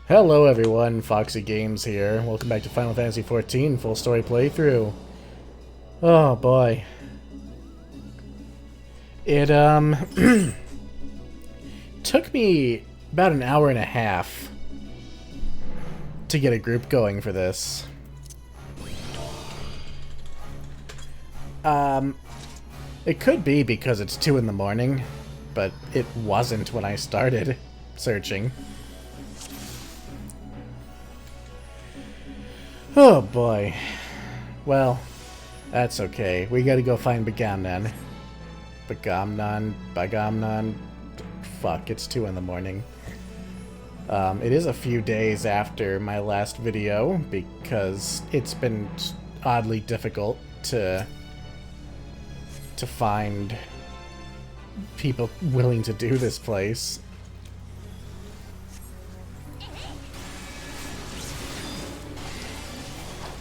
Hello everyone, Foxy Games here. Welcome back to Final Fantasy XIV full story playthrough. Oh boy. It took me about an hour and a half to get a group going for this. It could be because it's 2 in the morning, but it wasn't when I started searching. Oh boy. Well, that's okay. We gotta go find Bagamnan. Bagamnan. Fuck, it's 2 in the morning. It is a few days after my last video because it's been oddly difficult to find people willing to do this place.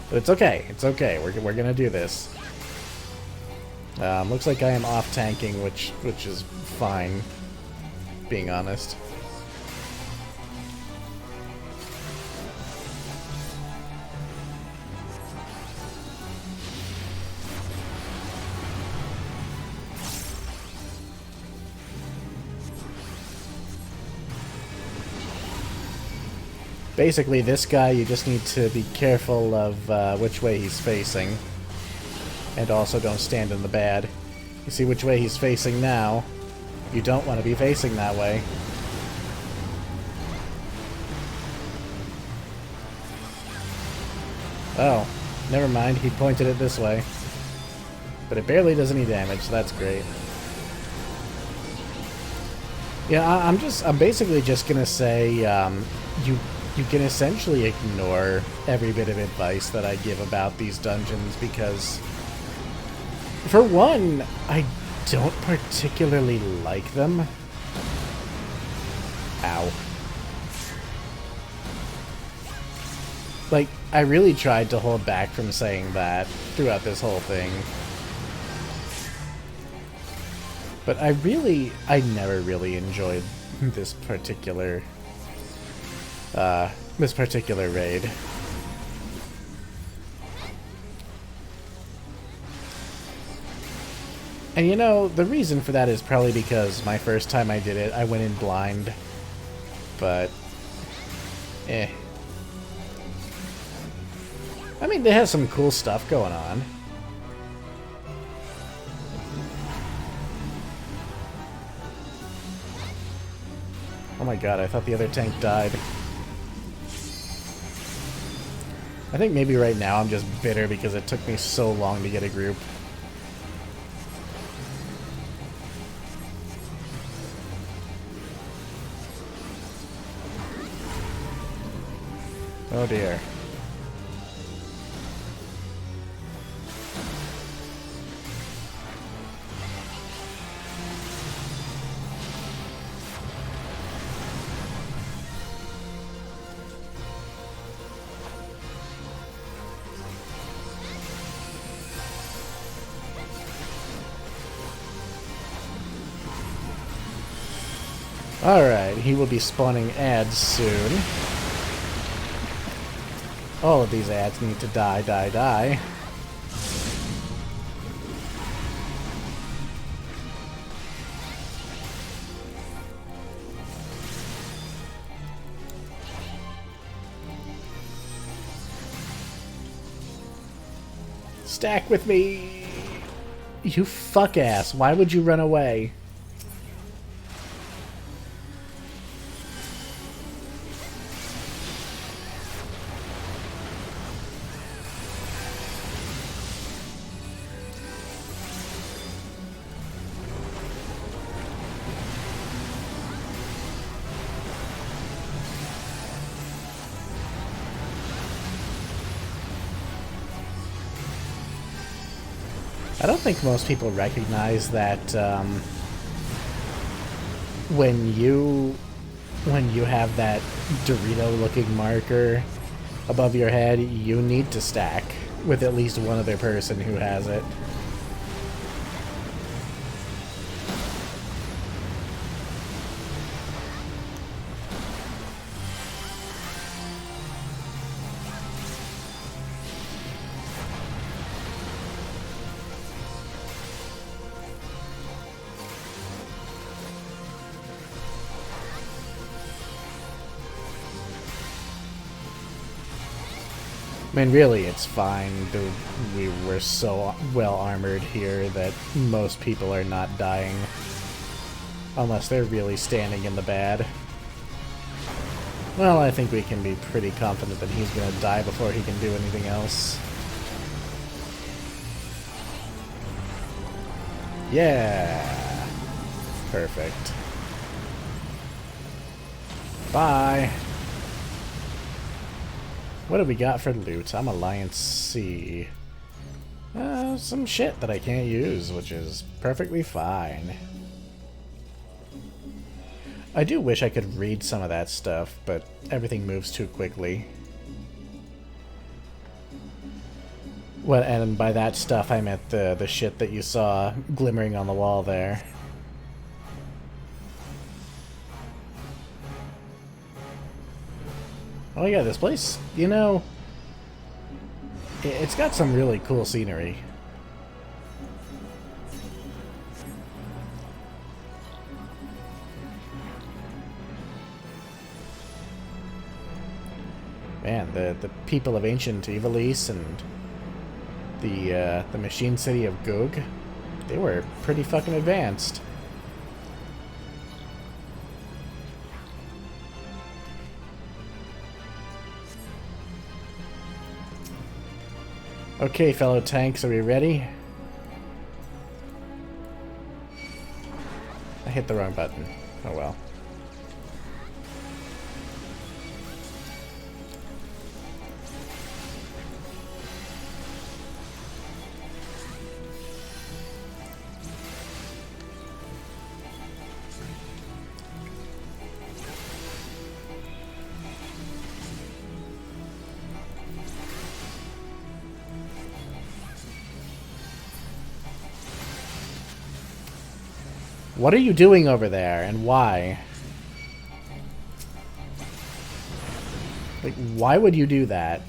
But it's okay. It's okay. We're gonna do this. Looks like I am off tanking, which is fine, being honest. Basically, this guy, you just need to be careful of which way he's facing. And also don't stand in the bad. You see which way he's facing now. You don't want to be facing that way. Oh, never mind. He pointed it this way. But it barely does any damage, so that's great. Yeah, I'm basically just gonna say, you can essentially ignore every bit of advice that I give about these dungeons because, for one, I don't particularly like them. Ow. Like, I really tried to hold back from saying that throughout this whole thing. But I never really enjoyed this particular raid. And you know, the reason for that is probably because my first time I did it, I went in blind. But, I mean, they have some cool stuff going on. Oh my god, I thought the other tank died. I think maybe right now I'm just bitter because it took me so long to get a group. Oh dear. Alright, he will be spawning ads soon. All of these ads need to die. Stack with me! You fuck ass, why would you run away? I don't think most people recognize that when you have that Dorito-looking marker above your head, you need to stack with at least one other person who has it. I mean, really, it's fine. We're so well armored here that most people are not dying. Unless they're really standing in the bad. Well, I think we can be pretty confident that he's gonna die before he can do anything else. Yeah! Perfect. Bye! What do we got for loot? I'm Alliance C. Some shit that I can't use, which is perfectly fine. I do wish I could read some of that stuff, but everything moves too quickly. Well, and by that stuff I meant the shit that you saw glimmering on the wall there. Oh yeah, this place, you know, it's got some really cool scenery. Man, the people of ancient Ivalice and the machine city of Goug, they were pretty fucking advanced. Okay, fellow tanks, are we ready? I hit the wrong button. Oh well. What are you doing over there, and why? Like, why would you do that?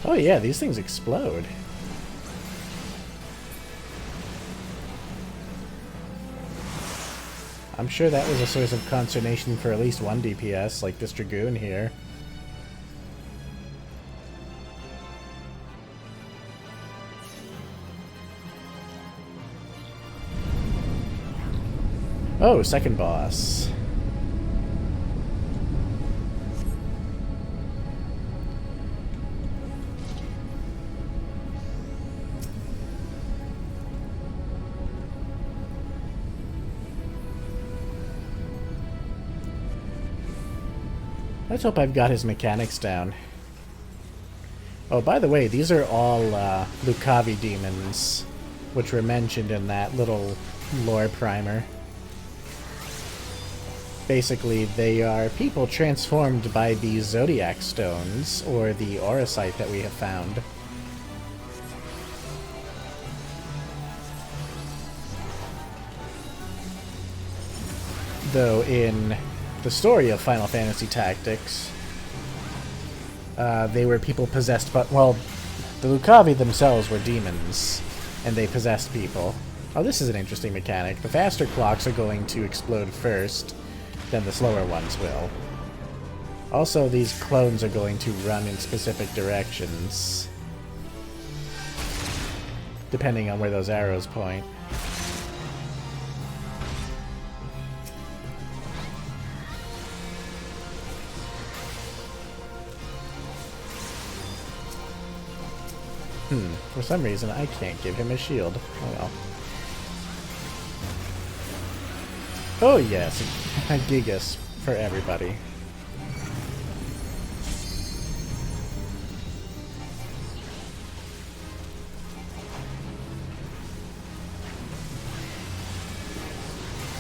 Oh yeah, these things explode. I'm sure that was a source of consternation for at least one DPS, like this Dragoon here. Oh, second boss. Let's hope I've got his mechanics down. Oh, by the way, these are all Lucavi demons, which were mentioned in that little lore primer. Basically, they are people transformed by the Zodiac Stones, or the Auracite that we have found. Though in the story of Final Fantasy Tactics, they were people possessed by, well, the Lucavi themselves were demons, and they possessed people. Oh, this is an interesting mechanic. The faster clocks are going to explode first, then the slower ones will. Also, these clones are going to run in specific directions, depending on where those arrows point. For some reason, I can't give him a shield. Oh well. Oh yes, a Gigas for everybody.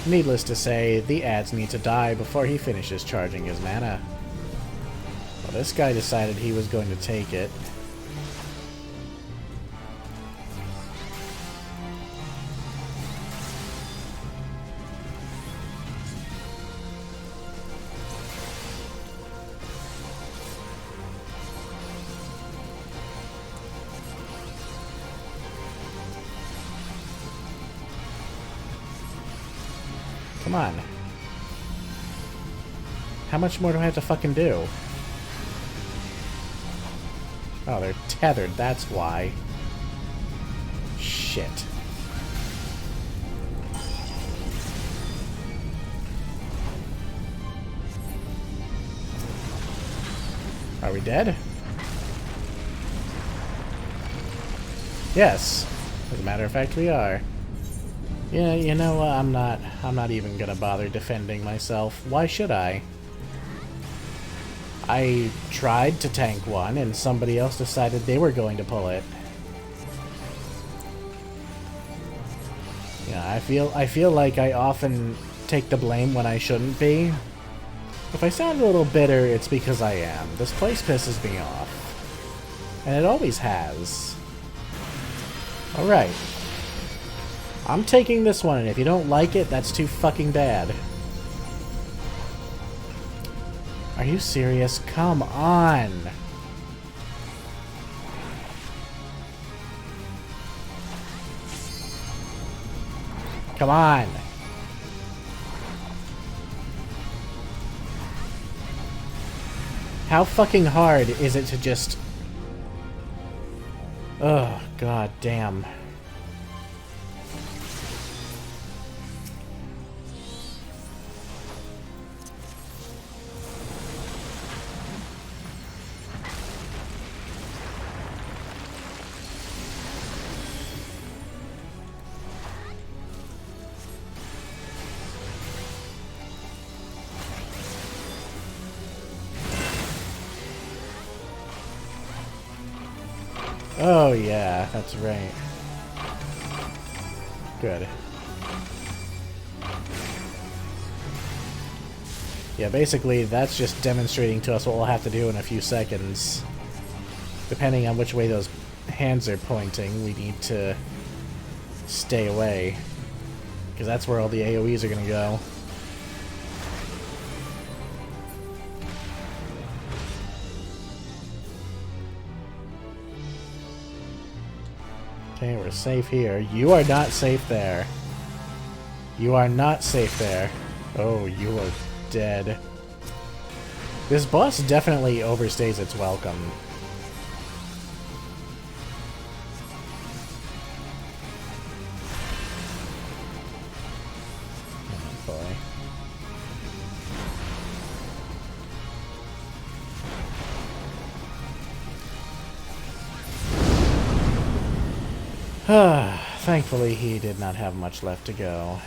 Needless to say, the ads need to die before he finishes charging his mana. this guy decided he was going to take it. Come on. How much more do I have to fucking do? Oh, they're tethered, that's why. Shit. Are we dead? Yes. As a matter of fact, we are. Yeah, you know, I'm not even gonna bother defending myself. Why should I? I tried to tank one, and somebody else decided they were going to pull it. Yeah, I feel like I often take the blame when I shouldn't be. If I sound a little bitter, it's because I am. This place pisses me off. And it always has. Alright. I'm taking this one, and if you don't like it, that's too fucking bad. Are you serious? Come on! Come on! How fucking hard is it to just... Oh, god damn. Oh yeah, that's right. Good. Yeah, basically that's just demonstrating to us what we'll have to do in a few seconds. Depending on which way those hands are pointing, we need to stay away. Because that's where all the AoEs are gonna go. Okay, we're safe here. You are not safe there. You are not safe there. Oh, you are dead. This boss definitely overstays its welcome. Oh boy. Thankfully, he did not have much left to go.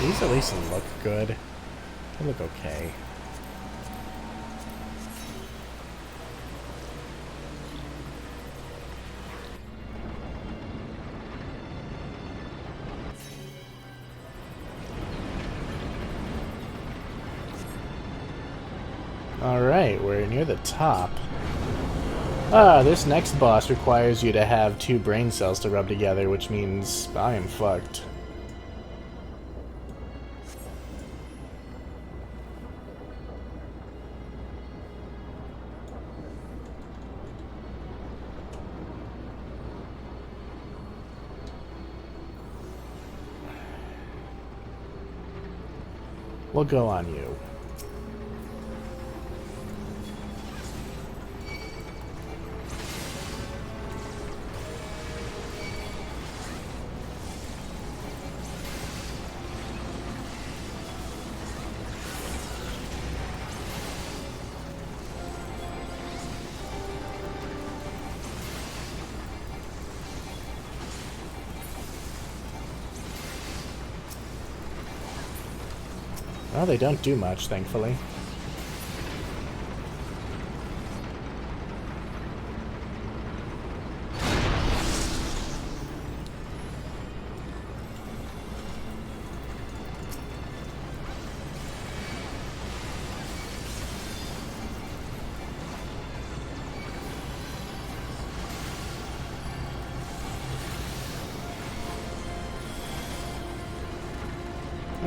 These at least look good. They look okay. Alright, we're near the top. This next boss requires you to have 2 brain cells to rub together, which means I am fucked. We'll go on you. Well, they don't do much, thankfully.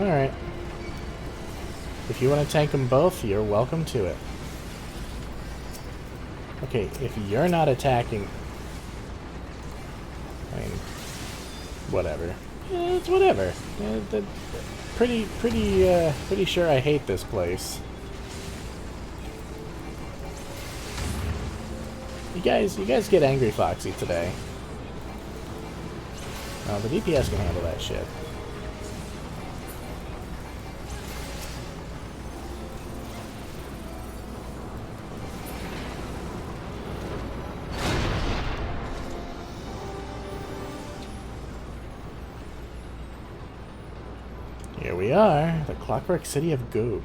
Alright. If you want to tank them both, you're welcome to it. Okay, if you're not attacking... I mean... Whatever. It's whatever. Pretty sure I hate this place. You guys get angry, Foxy, today. Oh, the DPS can handle that shit. Here we are, the Clockwork City of Goug.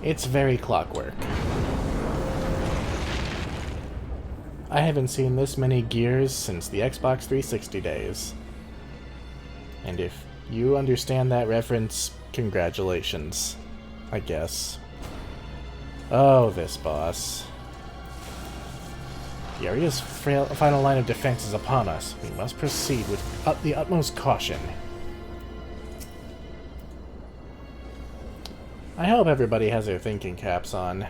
It's very clockwork. I haven't seen this many gears since the Xbox 360 days. And if you understand that reference, congratulations, I guess. Oh, this boss. The area's final line of defense is upon us. We must proceed with the utmost caution. I hope everybody has their thinking caps on.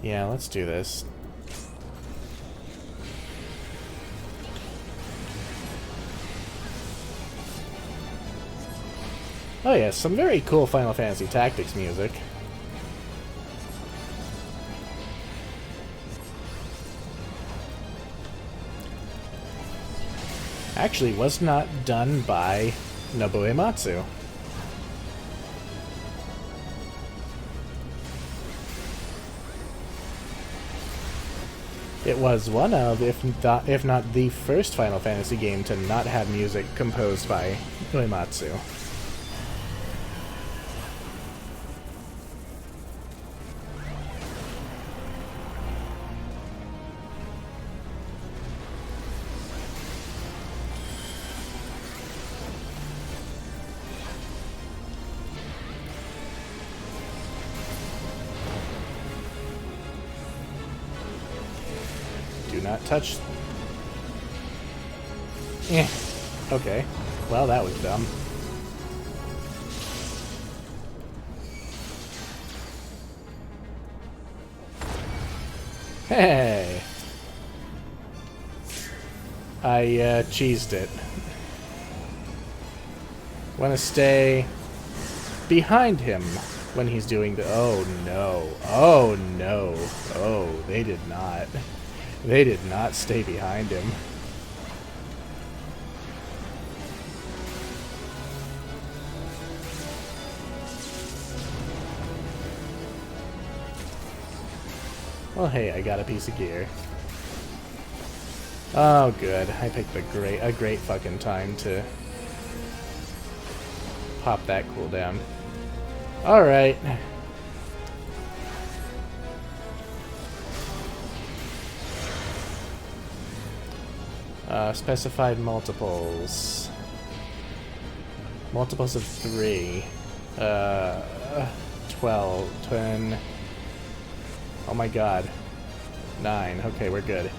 Yeah, let's do this. Oh yeah, some very cool Final Fantasy Tactics music. Actually, was not done by Nobuo Uematsu. It was one of, if not the first Final Fantasy game to not have music composed by Uematsu. Do not touch. Eh. Okay. Well, that was dumb. Hey! I, cheesed it. Wanna stay behind him when he's doing the... Oh, no. Oh, no. Oh, they did not. They did not stay behind him. Well, hey, I got a piece of gear. Oh, good. I picked a great fucking time to pop that cooldown. Alright. Specified multiples. Multiples of 3. 12, 10. Oh my god. 9. Okay, we're good.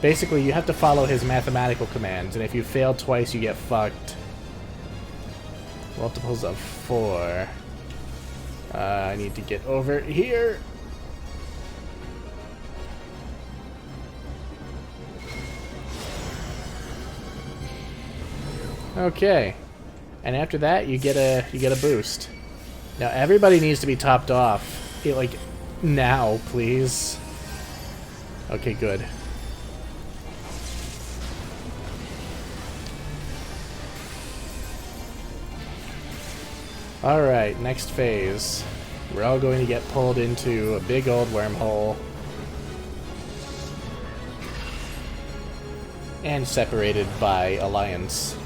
Basically, you have to follow his mathematical commands, and if you fail twice, you get fucked. Multiples of 4. I need to get over here. Okay. And after that, you get a boost. Now everybody needs to be topped off. Like now, please. Okay, good. Alright, next phase. We're all going to get pulled into a big old wormhole. And separated by alliance.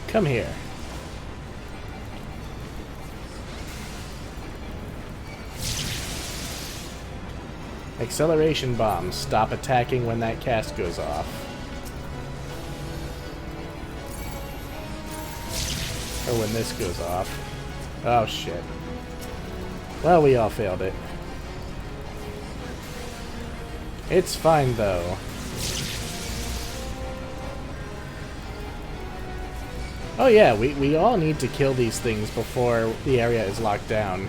Come here. Acceleration bomb. Stop attacking when that cast goes off. Or when this goes off. Oh shit. Well, we all failed it. It's fine though. Oh yeah, we all need to kill these things before the area is locked down.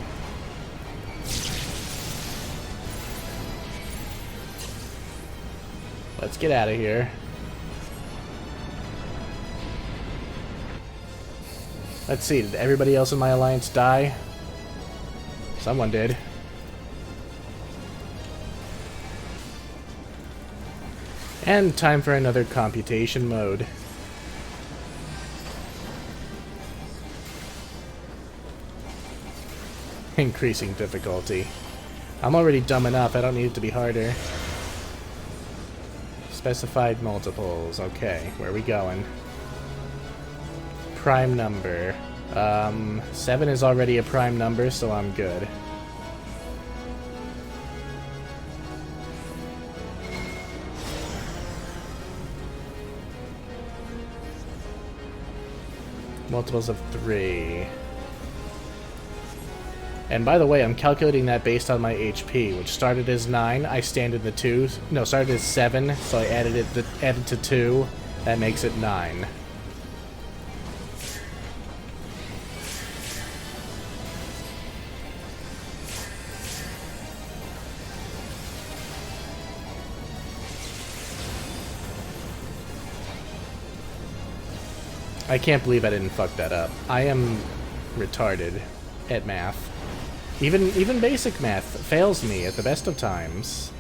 Let's get out of here. Let's see, did everybody else in my alliance die? Someone did. And time for another computation mode. Increasing difficulty. I'm already dumb enough, I don't need it to be harder. Specified multiples. Okay, where are we going? Prime number. 7 is already a prime number, so I'm good. Multiples of 3. And by the way, I'm calculating that based on my HP, which started as 9. I standard the 2. No, started as 7, so I added to 2. That makes it 9. I can't believe I didn't fuck that up. I am retarded at math. Even basic math fails me at the best of times.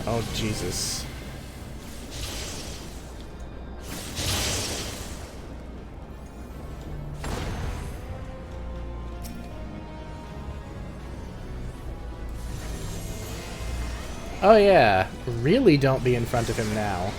Oh, Jesus. Oh yeah, really don't be in front of him now.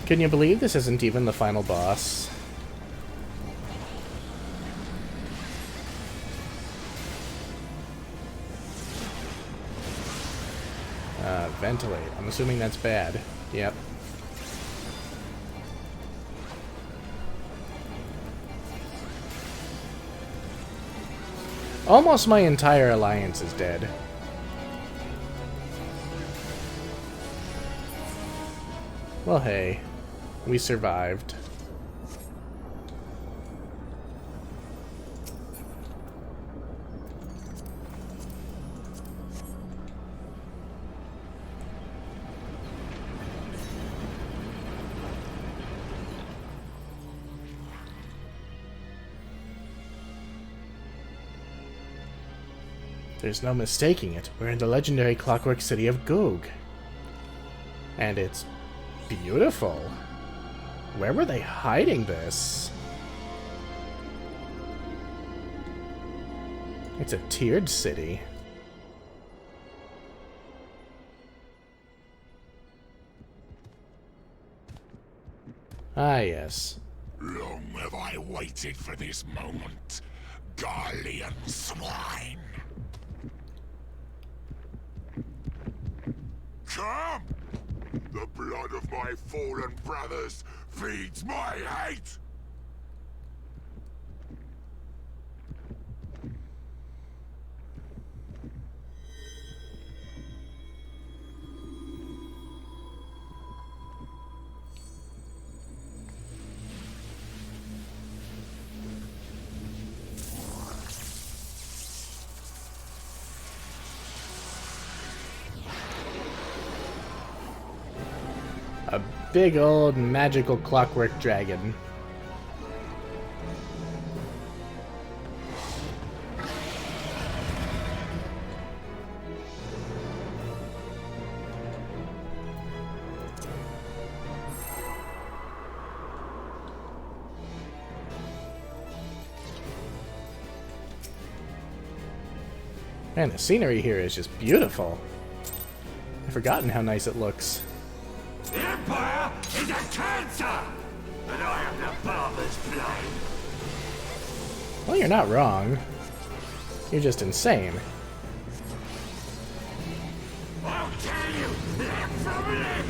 Can you believe this isn't even the final boss? Ventilate. I'm assuming that's bad. Yep. Almost my entire alliance is dead. Well, hey. We survived. There's no mistaking it. We're in the legendary Clockwork City of Goug. And it's beautiful. Where were they hiding this? It's a tiered city. Ah, yes. Long have I waited for this moment, Garlean swine. Come! The blood of my fallen brothers feeds my hate! A big old magical clockwork dragon. Man, the scenery here is just beautiful. I've forgotten how nice it looks. The Empire is a cancer, and I am the barber's blade. Well, you're not wrong. You're just insane. I'll tell you, limb from limb.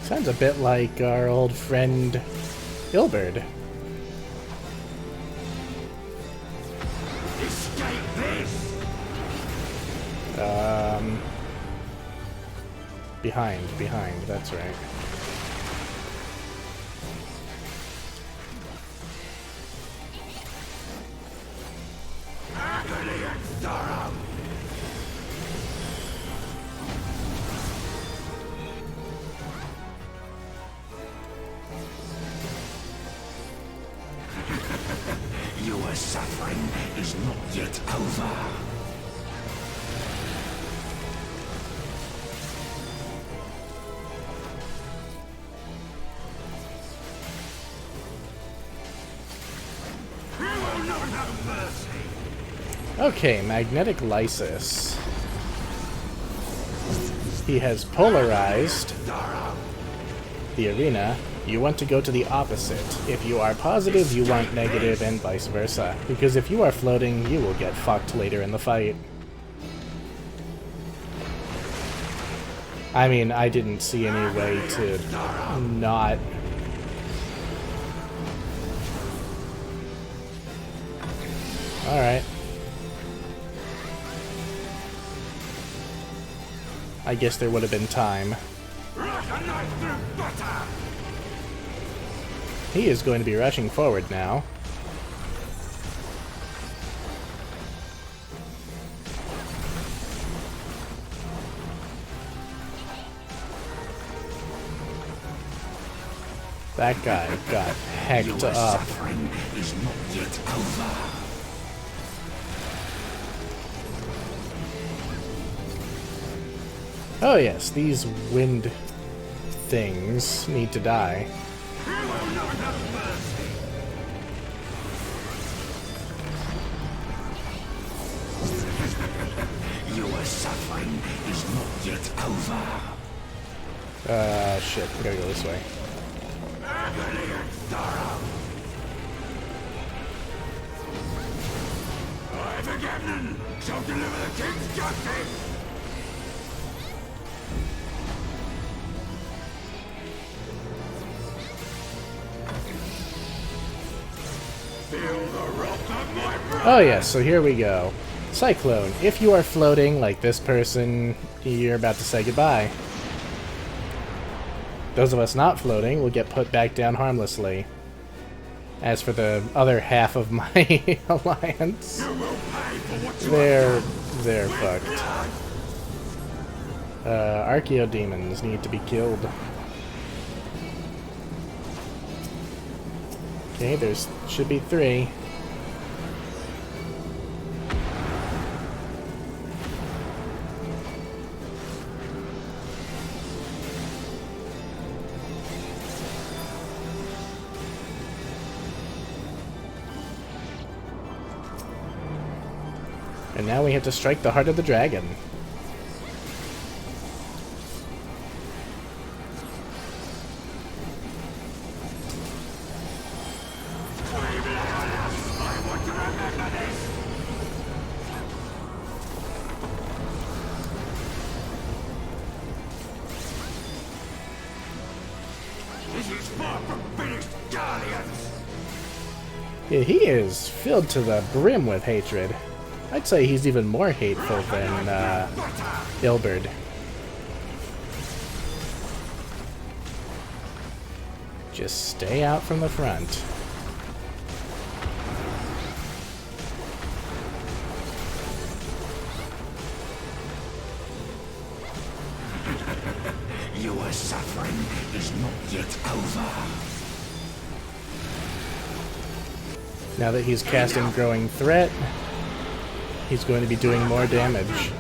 Sounds a bit like our old friend Ilberd. Escape this. Behind, that's right. Agony and sorrow. Your suffering is not yet over. You will not have mercy. Okay, magnetic lysis. He has polarized the arena. You want to go to the opposite. If you are positive, you want negative, and vice versa. Because if you are floating, you will get fucked later in the fight. I mean, I didn't see any way to not... Alright. I guess there would have been time. He is going to be rushing forward now. That guy got hecked up. Suffering is not yet over. Oh yes, these wind things need to die. You will not have mercy. Your suffering is not yet over. Shit, we gotta go this way. Agony and sorrow. I, the Gamnon, shall deliver the king's justice. Feel the wrath of my breath. Oh yes, so here we go. Cyclone. If you are floating like this person, you're about to say goodbye. Those of us not floating will get put back down harmlessly. As for the other half of my alliance, You will pay for what you they're fucked. Archaeodemons need to be killed. Okay, there's should be 3. And now we have to strike the heart of the dragon. I want to remember this. This is far from finished, Guardians. Yeah, he is filled to the brim with hatred. I'd say he's even more hateful than Ilberd. Just stay out from the front. Your suffering is not yet over. Now that he's casting Growing Threat, he's going to be doing more damage.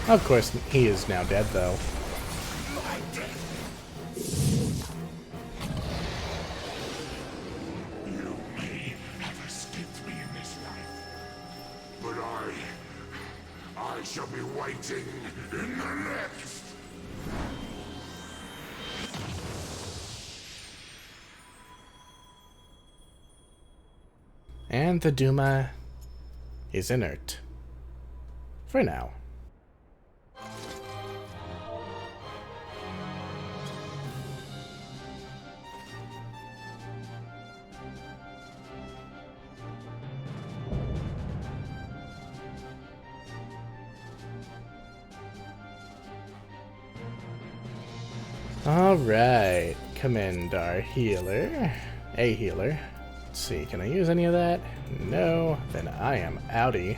Of course, he is now dead, though. You may have escaped me in this life, but I shall be waiting in the next. And the Duma is inert. For now. Alright, commend our healer. A healer. Let's see, can I use any of that? No, then I am outie.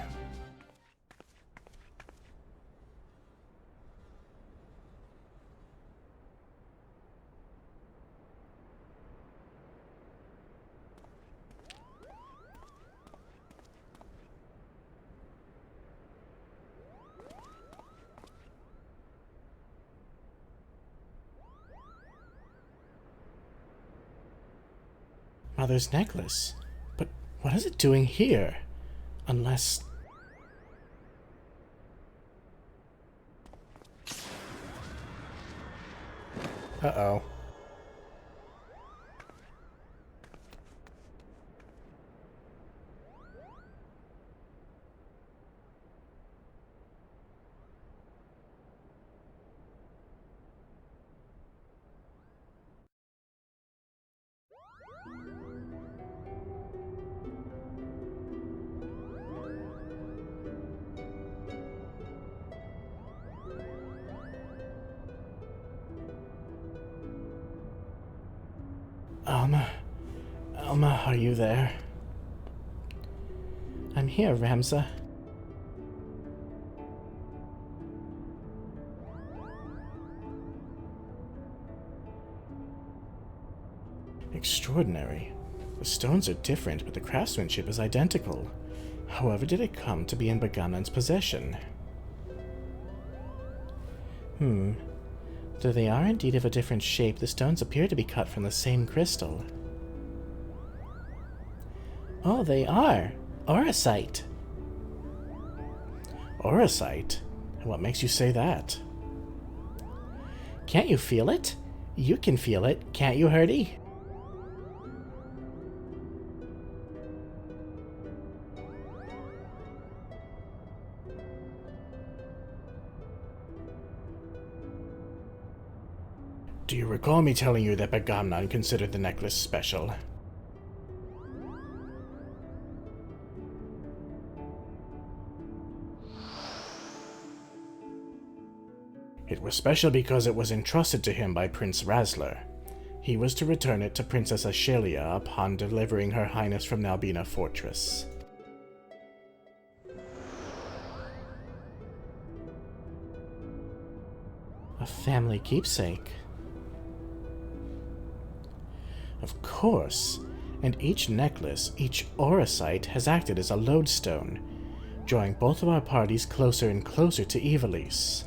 Mother's necklace. But what is it doing here? Unless... Uh-oh. Alma, are you there? I'm here, Ramza. Extraordinary. The stones are different, but the craftsmanship is identical. However did it come to be in Bagamnan's possession? Though they are indeed of a different shape, the stones appear to be cut from the same crystal. Oh, they are! Auracite! Auracite? And what makes you say that? Can't you feel it? You can feel it, can't you, Hurdy? Do you recall me telling you that Bagamnan considered the necklace special? It was special because it was entrusted to him by Prince Razler. He was to return it to Princess Ashelia upon delivering Her Highness from Nalbina Fortress. A family keepsake. Of course, and each necklace, each auracite, has acted as a lodestone, drawing both of our parties closer and closer to Ivalice.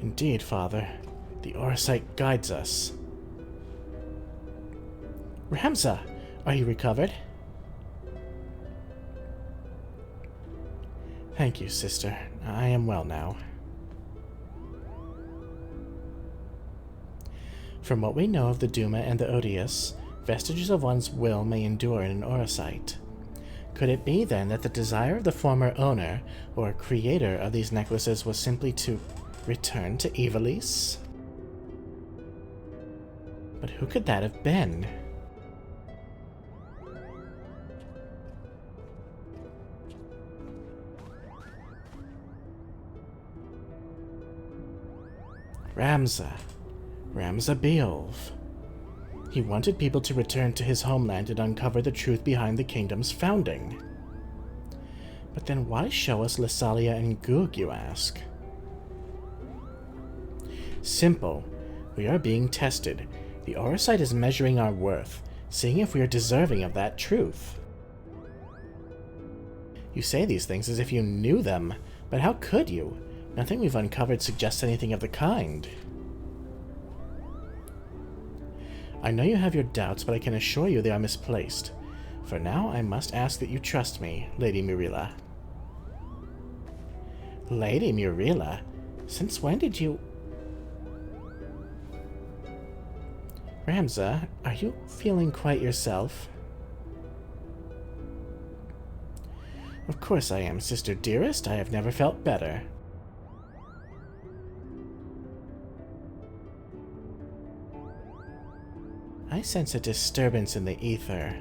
Indeed, Father, the auracite guides us. Ramza, are you recovered? Thank you, sister. I am well now. From what we know of the Duma and the Odious, vestiges of one's will may endure in an auracite. Could it be, then, that the desire of the former owner, or creator of these necklaces was simply to return to Ivalice? But who could that have been? Ramza Beowulf. He wanted people to return to his homeland and uncover the truth behind the kingdom's founding. But then why show us Lysalia and Goug, you ask? Simple. We are being tested. The auracite is measuring our worth, seeing if we are deserving of that truth. You say these things as if you knew them, But how could you? Nothing we've uncovered suggests anything of the kind. I know you have your doubts, but I can assure you they are misplaced. For now, I must ask that you trust me, Lady Murilla. Lady Murilla? Since when did you... Ramza, are you feeling quite yourself? Of course I am, sister dearest. I have never felt better. I sense a disturbance in the ether.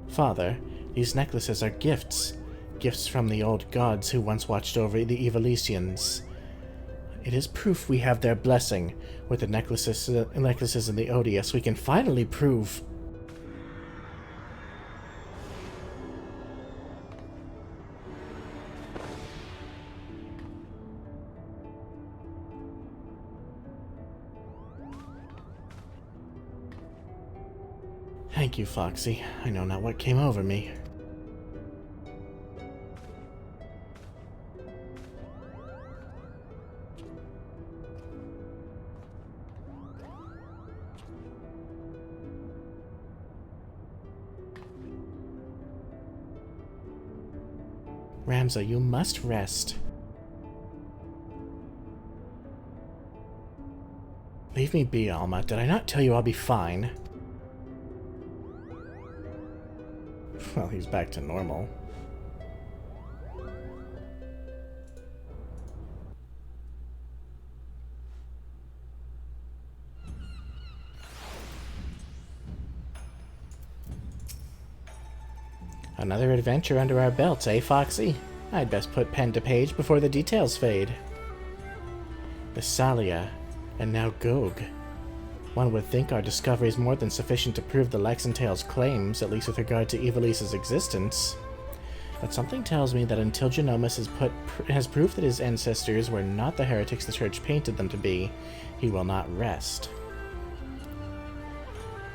Father, these necklaces are gifts. Gifts from the old gods who once watched over the Ivalicians. It is proof we have their blessing. With the necklaces in the Odious, we can finally prove... Thank you, Foxy. I know not what came over me. Ramza, you must rest. Leave me be, Alma. Did I not tell you I'll be fine? Well, he's back to normal. Another adventure under our belts, eh, Foxy? I'd best put pen to page before the details fade. Visalia, and now Goug. One would think our discovery is more than sufficient to prove the Lexentales' claims, at least with regard to Ivalice's existence. But something tells me that until Genomus has proof that his ancestors were not the heretics the Church painted them to be, he will not rest.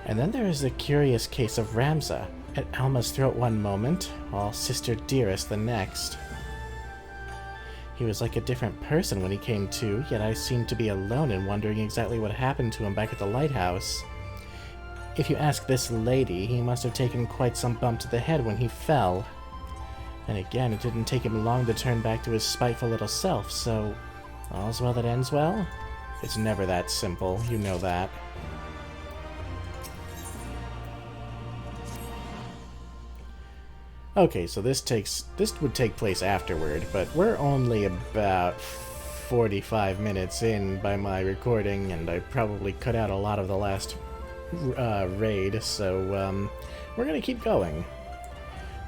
And then there is the curious case of Ramza, at Alma's throat one moment, while Sister Dearest the next. He was like a different person when he came to, yet I seemed to be alone in wondering exactly what happened to him back at the Lighthouse. If you ask this lady, he must have taken quite some bump to the head when he fell. And again, it didn't take him long to turn back to his spiteful little self, so... all's well that ends well? It's never that simple, you know that. Okay, so this would take place afterward, but we're only about 45 minutes in by my recording, and I probably cut out a lot of the last raid, so we're gonna keep going.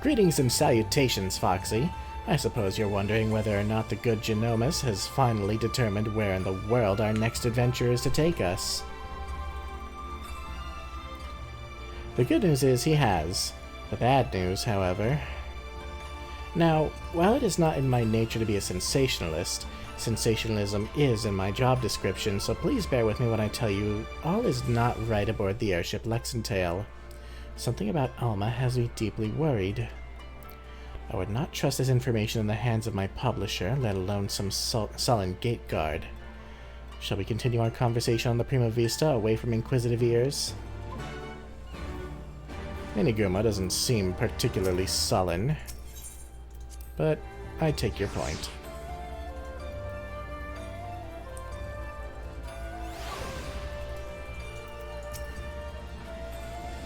Greetings and salutations, Foxy. I suppose you're wondering whether or not the good Genomus has finally determined where in the world our next adventure is to take us. The good news is he has. The bad news, however... Now, while it is not in my nature to be a sensationalist, sensationalism is in my job description, so please bear with me when I tell you all is not right aboard the airship Lexentale. Something about Alma has me deeply worried. I would not trust this information in the hands of my publisher, let alone some sullen gate guard. Shall we continue our conversation on the Prima Vista, away from inquisitive ears? Miniguma doesn't seem particularly sullen, but I take your point.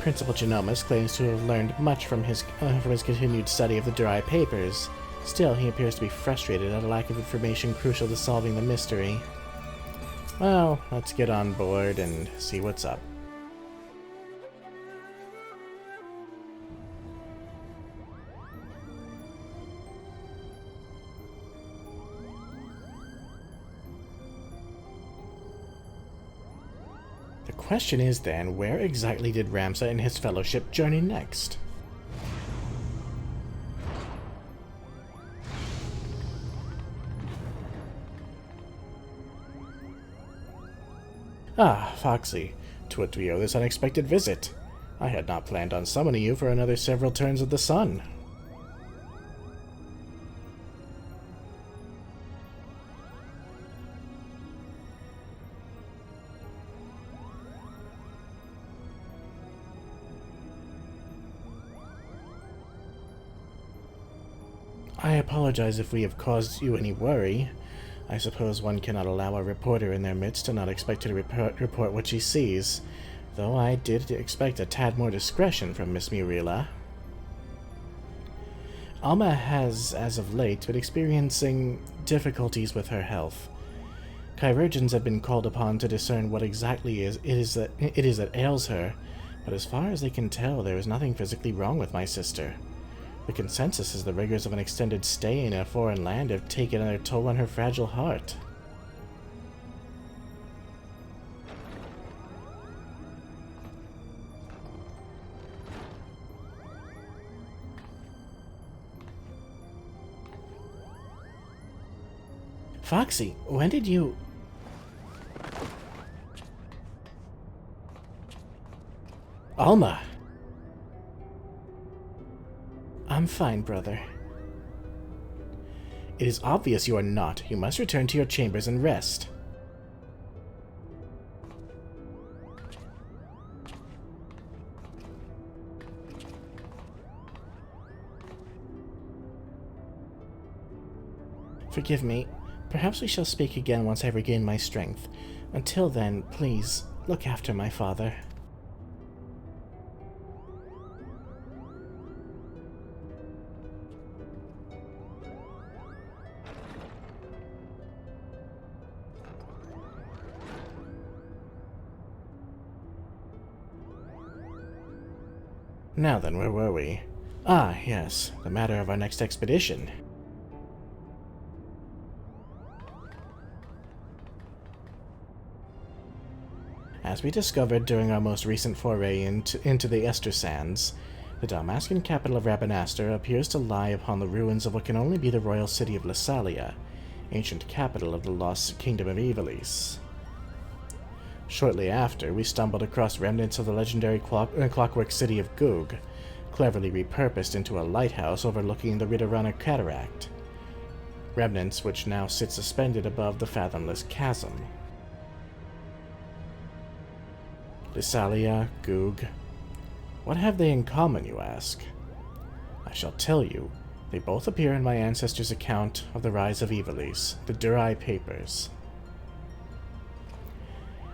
Principal Genomus claims to have learned much from his continued study of the dry papers. Still, he appears to be frustrated at a lack of information crucial to solving the mystery. Well, let's get on board and see what's up. The question is then, where exactly did Ramza and his fellowship journey next? Ah, Foxy. To what do we owe this unexpected visit? I had not planned on summoning you for another several turns of the sun. I apologize if we have caused you any worry. I suppose one cannot allow a reporter in their midst to not expect her to report what she sees, though I did expect a tad more discretion from Miss Murilla. Alma has, as of late, been experiencing difficulties with her health. Chirurgeons have been called upon to discern what exactly it is that ails her, but as far as they can tell, there is nothing physically wrong with my sister. The consensus is the rigors of an extended stay in a foreign land have taken their toll on her fragile heart. Foxy, when did you... Alma! I'm fine, brother. It is obvious you are not. You must return to your chambers and rest. Forgive me. Perhaps we shall speak again once I regain my strength. Until then, please, look after my father. Now then, where were we? Ah, yes, the matter of our next expedition. As we discovered during our most recent foray into the Ester Sands, the Dalmascan capital of Rabanaster appears to lie upon the ruins of what can only be the royal city of Lysalia, ancient capital of the lost kingdom of Ivalice. Shortly after, we stumbled across remnants of the legendary Clockwork City of Goug, cleverly repurposed into a lighthouse overlooking the Ridorana cataract. Remnants which now sit suspended above the fathomless chasm. Lysalia, Goug. What have they in common, you ask? I shall tell you. They both appear in my ancestors' account of the rise of Ivalice, the Durai Papers.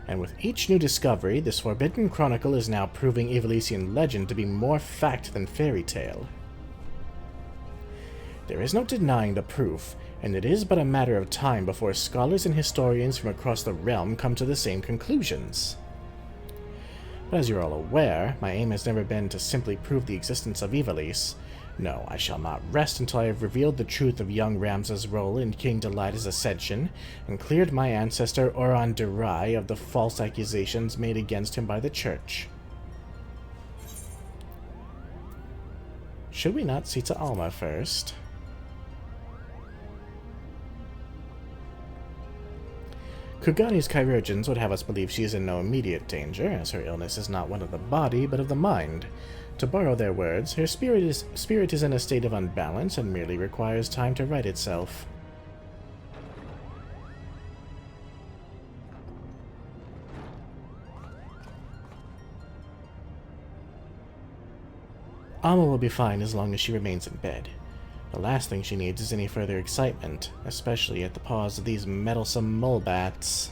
And with each new discovery, this forbidden chronicle is now proving Ivalician legend to be more fact than fairy tale. There is no denying the proof, and it is but a matter of time before scholars and historians from across the realm come to the same conclusions. But as you're all aware, my aim has never been to simply prove the existence of Ivalice. No, I shall not rest until I have revealed the truth of young Ramza's role in King Delita's ascension, and cleared my ancestor Oran Durai of the false accusations made against him by the Church. Should we not see to Alma first? Kugani's chirurgeons would have us believe she is in no immediate danger, as her illness is not one of the body, but of the mind. To borrow their words, her spirit is in a state of unbalance and merely requires time to right itself. Alma will be fine as long as she remains in bed. The last thing she needs is any further excitement, especially at the paws of these meddlesome mole-bats.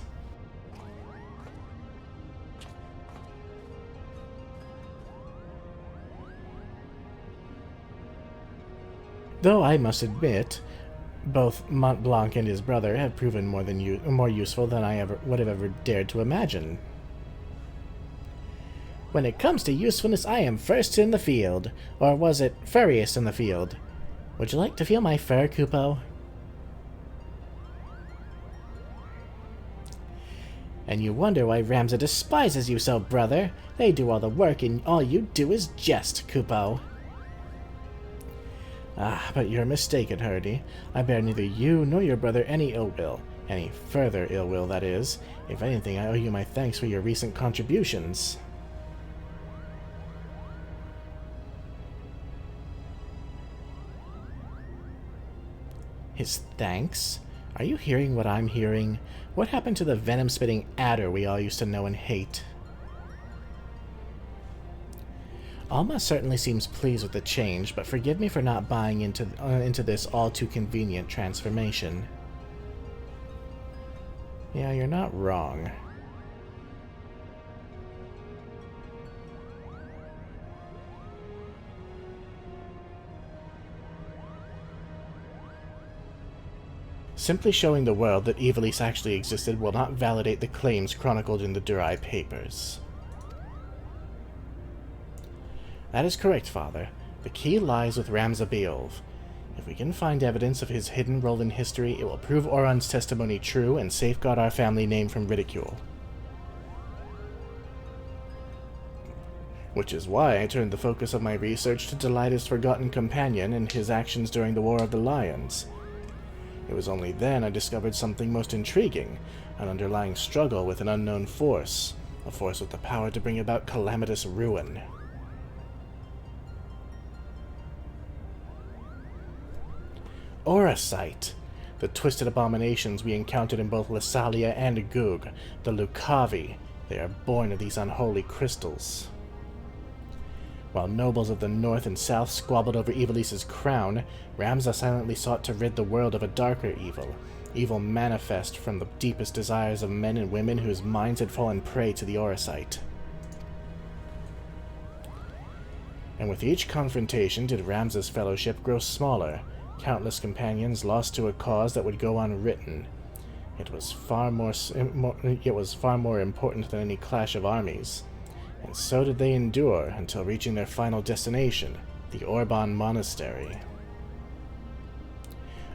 Though I must admit, both Mont Blanc and his brother have proven more useful than I would have ever dared to imagine. When it comes to usefulness, I am first in the field. Or was it furriest in the field? Would you like to feel my fur, Kupo? And you wonder why Ramza despises you so, brother. They do all the work and all you do is jest, Kupo. Ah, but you're mistaken, Hardy. I bear neither you nor your brother any ill will. Any further ill will, that is. If anything, I owe you my thanks for your recent contributions. His thanks? Are you hearing what I'm hearing? What happened to the venom-spitting adder we all used to know and hate? Alma certainly seems pleased with the change, but forgive me for not buying into this all-too-convenient transformation. Yeah, you're not wrong. Simply showing the world that Ivalice actually existed will not validate the claims chronicled in the Durai papers. That is correct, Father. The key lies with Ramzabeov. If we can find evidence of his hidden role in history, it will prove Oron's testimony true and safeguard our family name from ridicule. Which is why I turned the focus of my research to Delighta's forgotten companion and his actions during the War of the Lions. It was only then I discovered something most intriguing, an underlying struggle with an unknown force, a force with the power to bring about calamitous ruin. Auracite, the twisted abominations we encountered in both Lassalia and Goug, the Lucavi, they are born of these unholy crystals. While nobles of the north and south squabbled over Ivalice's crown, Ramza silently sought to rid the world of a darker evil, evil manifest from the deepest desires of men and women whose minds had fallen prey to the Auracite. And with each confrontation did Ramza's fellowship grow smaller, countless companions lost to a cause that would go unwritten. It was far more important than any clash of armies. And so did they endure until reaching their final destination, the Orban Monastery.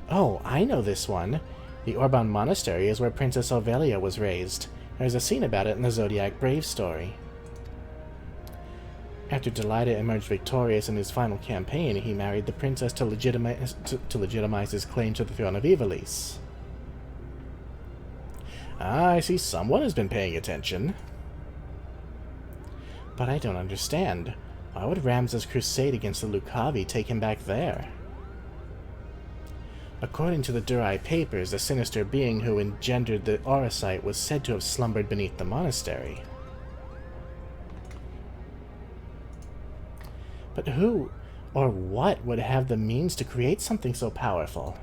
Oh, I know this one. The Orban Monastery is where Princess Ovelia was raised. There's a scene about it in the Zodiac Brave story. After Delighta emerged victorious in his final campaign, he married the princess to legitimize his claim to the throne of Ivalice. Ah, I see someone has been paying attention. But I don't understand. Why would Ramza's crusade against the Lucavi take him back there? According to the Durai papers, the sinister being who engendered the Auracite was said to have slumbered beneath the monastery. But who, or what, would have the means to create something so powerful?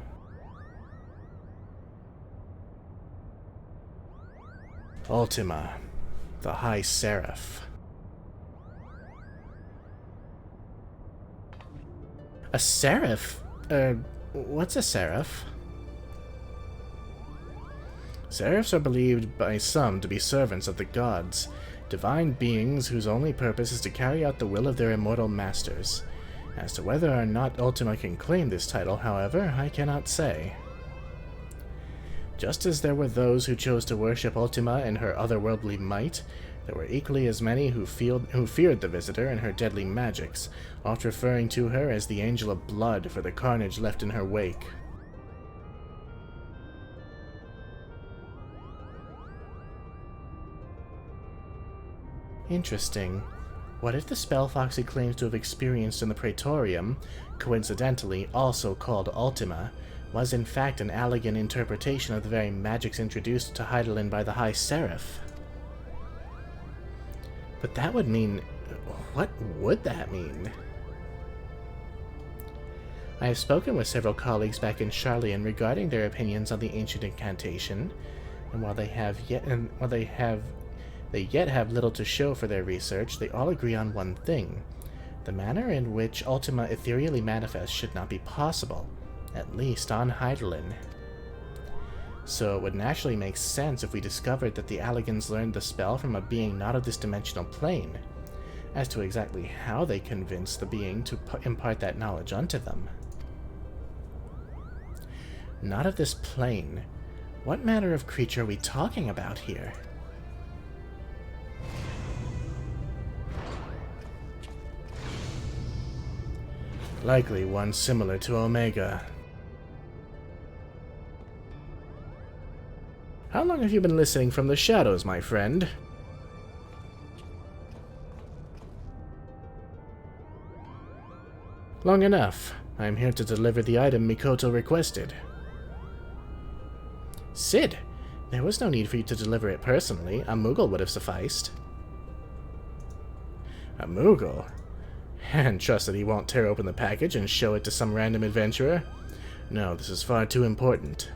Ultima, the High Seraph. A seraph? What's a seraph? Seraphs are believed by some to be servants of the gods, divine beings whose only purpose is to carry out the will of their immortal masters. As to whether or not Ultima can claim this title, however, I cannot say. Just as there were those who chose to worship Ultima in her otherworldly might, there were equally as many who feared the visitor and her deadly magics, oft referring to her as the Angel of Blood for the carnage left in her wake. Interesting. What if the spell Foxy claims to have experienced in the Praetorium, coincidentally also called Ultima, was in fact an Allegan interpretation of the very magics introduced to Hydaelyn by the High Seraph? But that would mean... what would that mean? I have spoken with several colleagues back in Charlian regarding their opinions on the ancient incantation, and while they yet have little to show for their research, they all agree on one thing. The manner in which Ultima ethereally manifests should not be possible, at least on Hydaelyn. So it would naturally make sense if we discovered that the Allegans learned the spell from a being not of this dimensional plane. As to exactly how they convinced the being to impart that knowledge unto them. Not of this plane. What manner of creature are we talking about here? Likely one similar to Omega. How long have you been listening from the shadows, my friend? Long enough. I am here to deliver the item Mikoto requested. Cid, there was no need for you to deliver it personally. A Moogle would have sufficed. A Moogle? And trust that he won't tear open the package and show it to some random adventurer? No, this is far too important.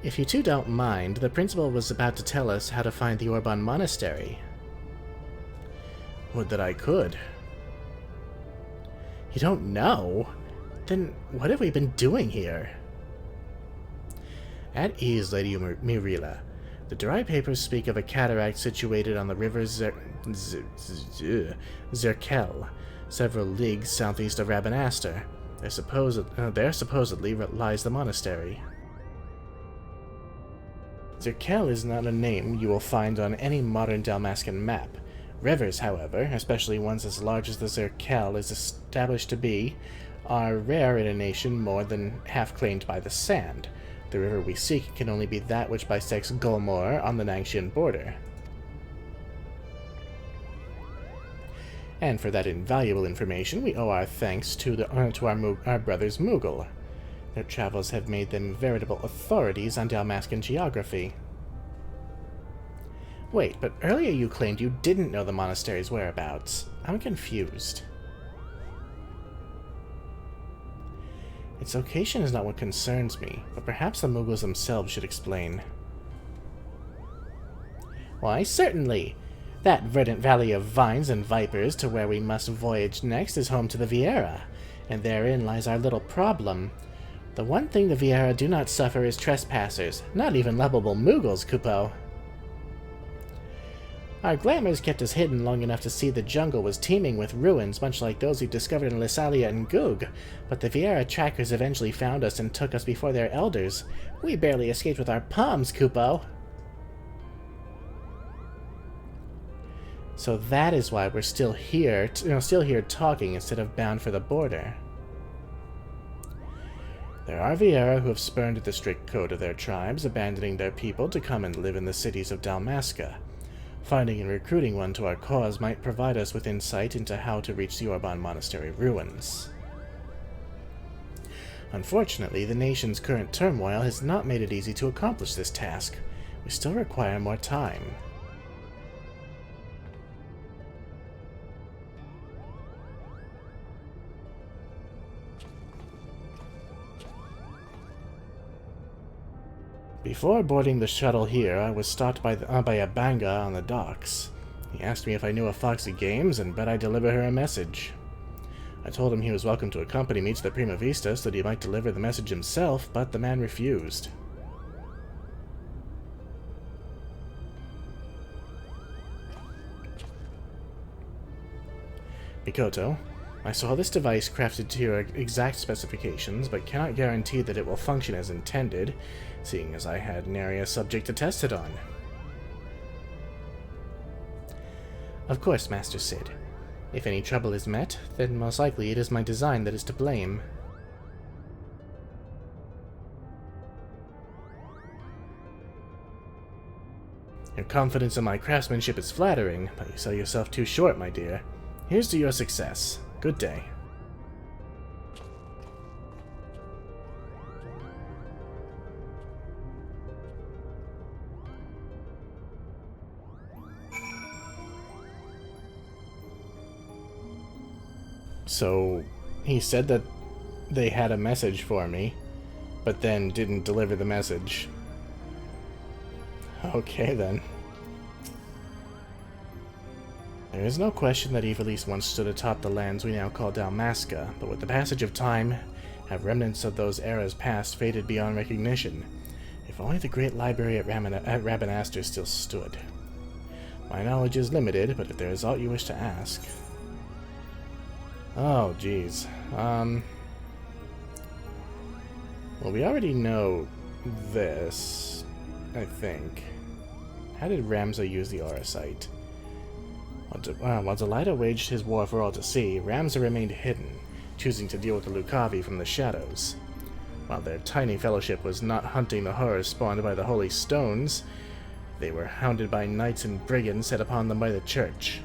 If you two don't mind, the principal was about to tell us how to find the Orban Monastery. Would that I could. You don't know? Then what have we been doing here? At ease, Lady Mirila. The dry papers speak of a cataract situated on the river Zerkel, several leagues southeast of Rabanaster. There supposedly lies the monastery. Zerkel is not a name you will find on any modern Dalmascan map. Rivers, however, especially ones as large as the Zerkel is established to be, are rare in a nation more than half claimed by the sand. The river we seek can only be that which bisects Golmor on the Nangshan border. And for that invaluable information, we owe our thanks to our brothers Moogle. Their travels have made them veritable authorities on Dalmascan geography. Wait, but earlier you claimed you didn't know the monastery's whereabouts. I'm confused. Its location is not what concerns me, but perhaps the Moogles themselves should explain. Why, certainly! That verdant valley of vines and vipers to where we must voyage next is home to the Viera, and therein lies our little problem. The one thing the Viera do not suffer is trespassers, not even lovable Moogles, Kupo. Our glamours kept us hidden long enough to see the jungle was teeming with ruins, much like those we discovered in Lysalia and Goug, but the Viera trackers eventually found us and took us before their elders. We barely escaped with our palms, Kupo. So that is why we're still here talking instead of bound for the border. There are Viera who have spurned the strict code of their tribes, abandoning their people to come and live in the cities of Dalmasca. Finding and recruiting one to our cause might provide us with insight into how to reach the Orban Monastery ruins. Unfortunately, the nation's current turmoil has not made it easy to accomplish this task. We still require more time. Before boarding the shuttle here, I was stopped by a banga on the docks. He asked me if I knew of Foxy Games and bet I'd deliver her a message. I told him he was welcome to accompany me to the Prima Vista so that he might deliver the message himself, but the man refused. Mikoto, I saw this device crafted to your exact specifications, but cannot guarantee that it will function as intended, seeing as I had nary a subject to test it on. Of course, Master Cid. If any trouble is met, then most likely it is my design that is to blame. Your confidence in my craftsmanship is flattering, but you sell yourself too short, my dear. Here's to your success. Good day. So, he said that they had a message for me, but then didn't deliver the message. Okay, then. There is no question that Ivalice once stood atop the lands we now call Dalmasca, but with the passage of time, have remnants of those eras past faded beyond recognition. If only the great library at Rabanaster still stood. My knowledge is limited, but if there is aught you wish to ask... Oh, jeez. Well, we already know this, I think. How did Ramza use the aura sight? While Delita waged his war for all to see, Ramza remained hidden, choosing to deal with the Lucavi from the shadows. While their tiny fellowship was not hunting the horrors spawned by the Holy Stones, they were hounded by knights and brigands set upon them by the Church.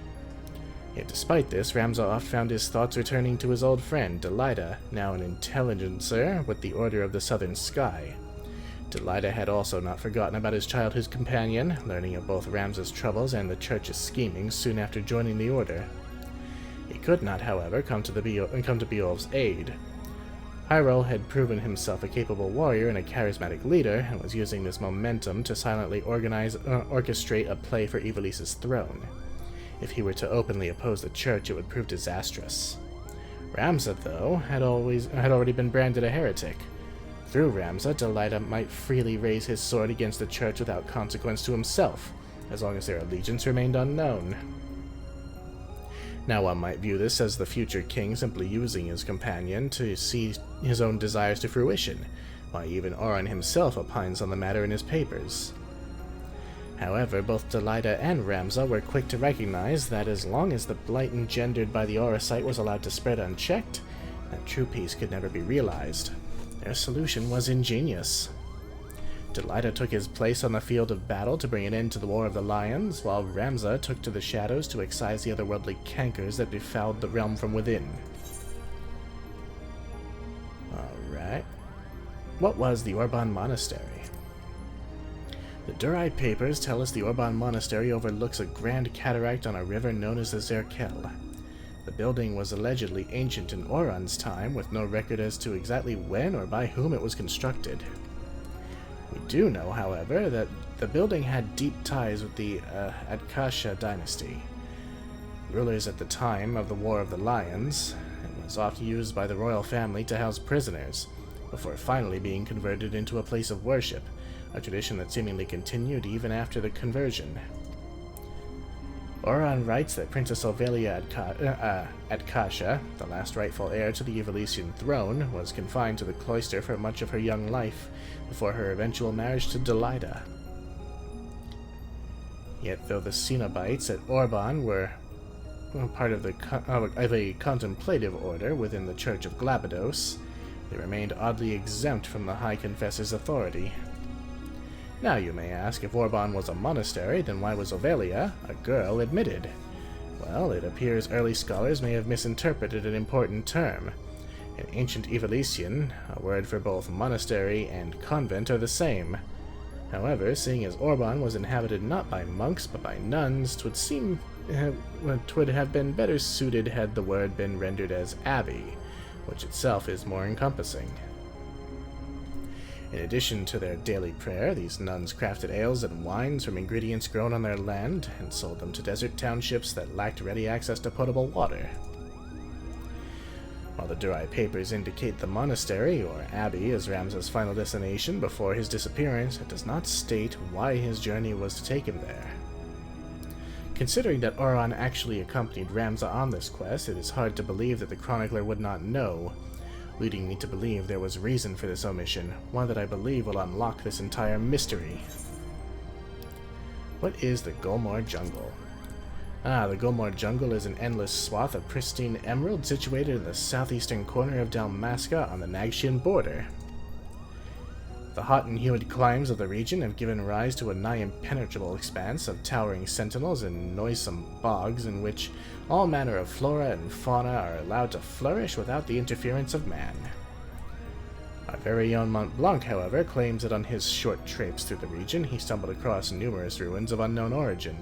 Yet despite this, Ramza oft found his thoughts returning to his old friend, Delida, now an intelligencer with the Order of the Southern Sky. Delida had also not forgotten about his childhood companion, learning of both Ramza's troubles and the Church's scheming soon after joining the Order. He could not, however, come to Beowulf's aid. Hyrule had proven himself a capable warrior and a charismatic leader, and was using this momentum to silently orchestrate a play for Ivalice's throne. If he were to openly oppose the Church, it would prove disastrous. Ramza, though, had already been branded a heretic. Through Ramza, Delida might freely raise his sword against the Church without consequence to himself, as long as their allegiance remained unknown. Now one might view this as the future king simply using his companion to see his own desires to fruition, while even Auron himself opines on the matter in his papers. However, both Delida and Ramza were quick to recognize that as long as the blight engendered by the Auracite was allowed to spread unchecked, that true peace could never be realized. Their solution was ingenious. Delida took his place on the field of battle to bring an end to the War of the Lions, while Ramza took to the shadows to excise the otherworldly cankers that befouled the realm from within. Alright. What was the Orban Monastery? The Durai papers tell us the Orban Monastery overlooks a grand cataract on a river known as the Zerkel. The building was allegedly ancient in Auron's time, with no record as to exactly when or by whom it was constructed. We do know, however, that the building had deep ties with the Adkasha dynasty, rulers at the time of the War of the Lions, and was often used by the royal family to house prisoners, before finally being converted into a place of worship, a tradition that seemingly continued even after the conversion. Auron writes that Princess Ovelia Adkasha, the last rightful heir to the Ivalician throne, was confined to the cloister for much of her young life, before her eventual marriage to Delida. Yet though the Cenobites at Orban were part of a contemplative order within the Church of Glabados, they remained oddly exempt from the High Confessor's authority. Now you may ask, if Orban was a monastery, then why was Ovelia, a girl, admitted? Well, it appears early scholars may have misinterpreted an important term. In ancient Ivalician, a word for both monastery and convent are the same. However, seeing as Orban was inhabited not by monks but by nuns, 'twould have been better suited had the word been rendered as abbey, which itself is more encompassing. In addition to their daily prayer, these nuns crafted ales and wines from ingredients grown on their land, and sold them to desert townships that lacked ready access to potable water. While the Durai papers indicate the monastery, or abbey, as Ramza's final destination before his disappearance, it does not state why his journey was to take him there. Considering that Auron actually accompanied Ramza on this quest, it is hard to believe that the chronicler would not know, leading me to believe there was reason for this omission, one that I believe will unlock this entire mystery. What is the Golmor Jungle? The Golmor Jungle is an endless swath of pristine emerald situated in the southeastern corner of Dalmasca on the Nagshian border. The hot and humid climes of the region have given rise to a nigh impenetrable expanse of towering sentinels and noisome bogs in which all manner of flora and fauna are allowed to flourish without the interference of man. Our very own Mont Blanc, however, claims that on his short traipse through the region he stumbled across numerous ruins of unknown origin.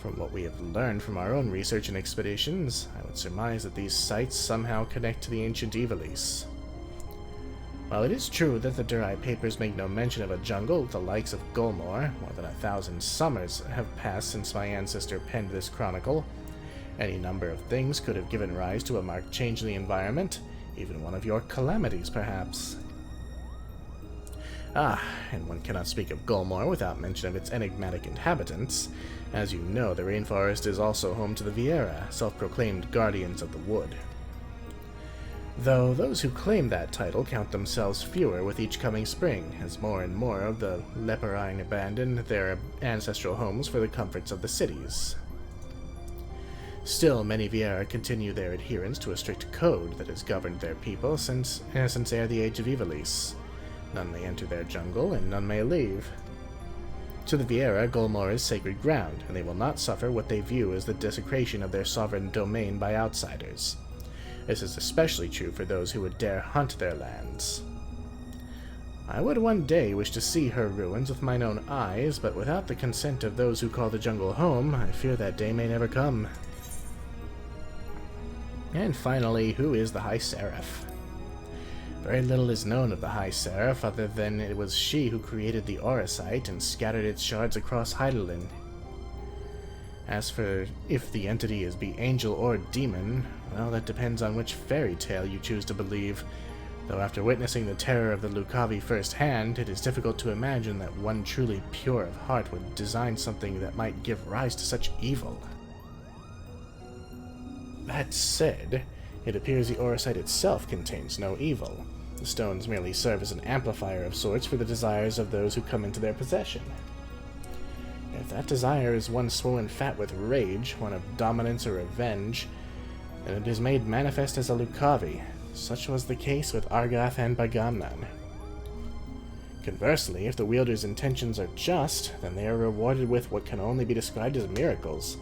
From what we have learned from our own research and expeditions, I would surmise that these sites somehow connect to the ancient Ivalice. While it is true that the Durai papers make no mention of a jungle the likes of Golmor, more than 1,000 summers have passed since my ancestor penned this chronicle. Any number of things could have given rise to a marked change in the environment, even one of your calamities, perhaps. And one cannot speak of Golmor without mention of its enigmatic inhabitants. As you know, the rainforest is also home to the Viera, self-proclaimed guardians of the wood. Though those who claim that title count themselves fewer with each coming spring, as more and more of the Leporine abandon their ancestral homes for the comforts of the cities. Still, many Viera continue their adherence to a strict code that has governed their people since ere the age of Ivalice. None may enter their jungle, and none may leave. To the Viera, Golmor is sacred ground, and they will not suffer what they view as the desecration of their sovereign domain by outsiders. This is especially true for those who would dare hunt their lands. I would one day wish to see her ruins with mine own eyes, but without the consent of those who call the jungle home, I fear that day may never come. And finally, who is the High Seraph? Very little is known of the High Seraph, other than it was she who created the Auracite and scattered its shards across Hydaelyn. As for if the entity is be angel or demon, well, that depends on which fairy tale you choose to believe, though after witnessing the terror of the Lucavi firsthand, it is difficult to imagine that one truly pure of heart would design something that might give rise to such evil. That said, it appears the Auracite itself contains no evil. The stones merely serve as an amplifier of sorts for the desires of those who come into their possession. If that desire is one swollen fat with rage, one of dominance or revenge, then it is made manifest as a Lucavi. Such was the case with Argath and Bagamnan. Conversely, if the wielder's intentions are just, then they are rewarded with what can only be described as miracles.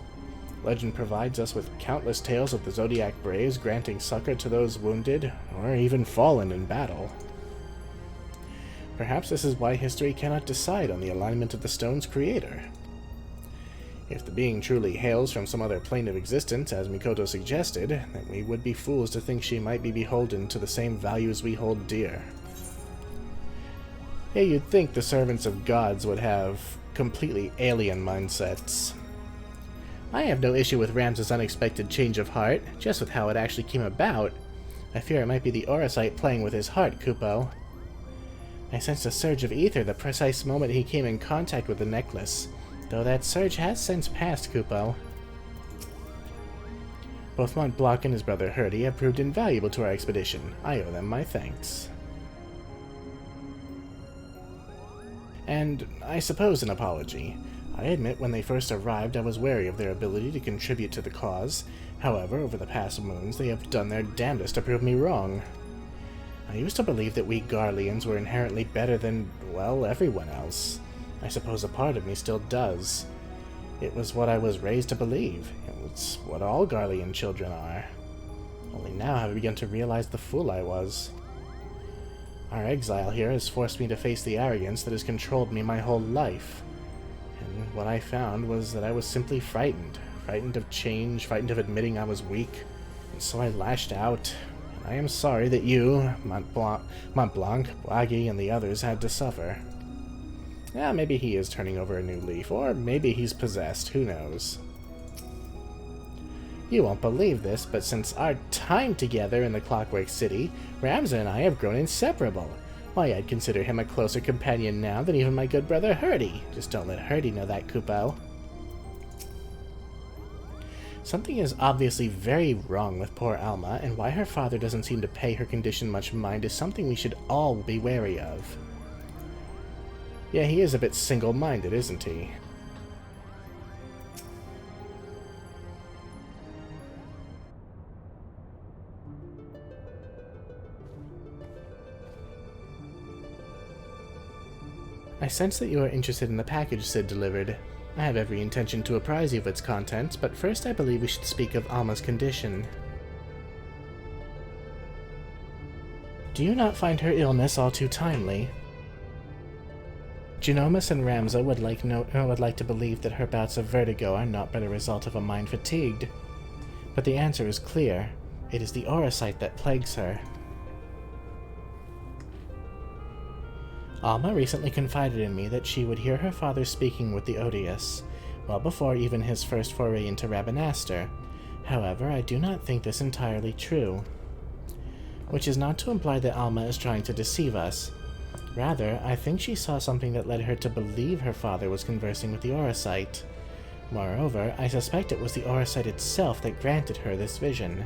Legend provides us with countless tales of the Zodiac Braves granting succor to those wounded, or even fallen in battle. Perhaps this is why history cannot decide on the alignment of the stone's creator. If the being truly hails from some other plane of existence, as Mikoto suggested, then we would be fools to think she might be beholden to the same values we hold dear. Yeah, you'd think the servants of gods would have completely alien mindsets. I have no issue with Ramza's unexpected change of heart, just with how it actually came about. I fear it might be the Auracite playing with his heart, Kupo. I sensed a surge of ether the precise moment he came in contact with the necklace, though that surge has since passed, Kupo. Both Mont Blanc and his brother Herdy have proved invaluable to our expedition. I owe them my thanks. And I suppose an apology. I admit when they first arrived I was wary of their ability to contribute to the cause. However, over the past moons they have done their damnedest to prove me wrong. I used to believe that we Garleans were inherently better than, well, everyone else. I suppose a part of me still does. It was what I was raised to believe. It's what all Garlean children are. Only now have I begun to realize the fool I was. Our exile here has forced me to face the arrogance that has controlled me my whole life. And what I found was that I was simply frightened. Frightened of change, frightened of admitting I was weak. And so I lashed out. And I am sorry that you, Mont Blanc, Boagi, and the others had to suffer. Yeah, maybe he is turning over a new leaf, or maybe he's possessed, who knows. You won't believe this, but since our time together in the Clockwork City, Ramza and I have grown inseparable. Why, I'd consider him a closer companion now than even my good brother Herdy. Just don't let Herdy know that, Kupo. Something is obviously very wrong with poor Alma, and why her father doesn't seem to pay her condition much mind is something we should all be wary of. Yeah, he is a bit single-minded, isn't he? I sense that you are interested in the package Sid delivered. I have every intention to apprise you of its contents, but first I believe we should speak of Alma's condition. Do you not find her illness all too timely? Genomus and Ramza would like to believe that her bouts of vertigo are not but a result of a mind fatigued. But the answer is clear. It is the Auracite that plagues her. Alma recently confided in me that she would hear her father speaking with the Odious, well before even his first foray into Rabanastre. However, I do not think this entirely true. Which is not to imply that Alma is trying to deceive us. Rather, I think she saw something that led her to believe her father was conversing with the Auracite. Moreover, I suspect it was the Auracite itself that granted her this vision.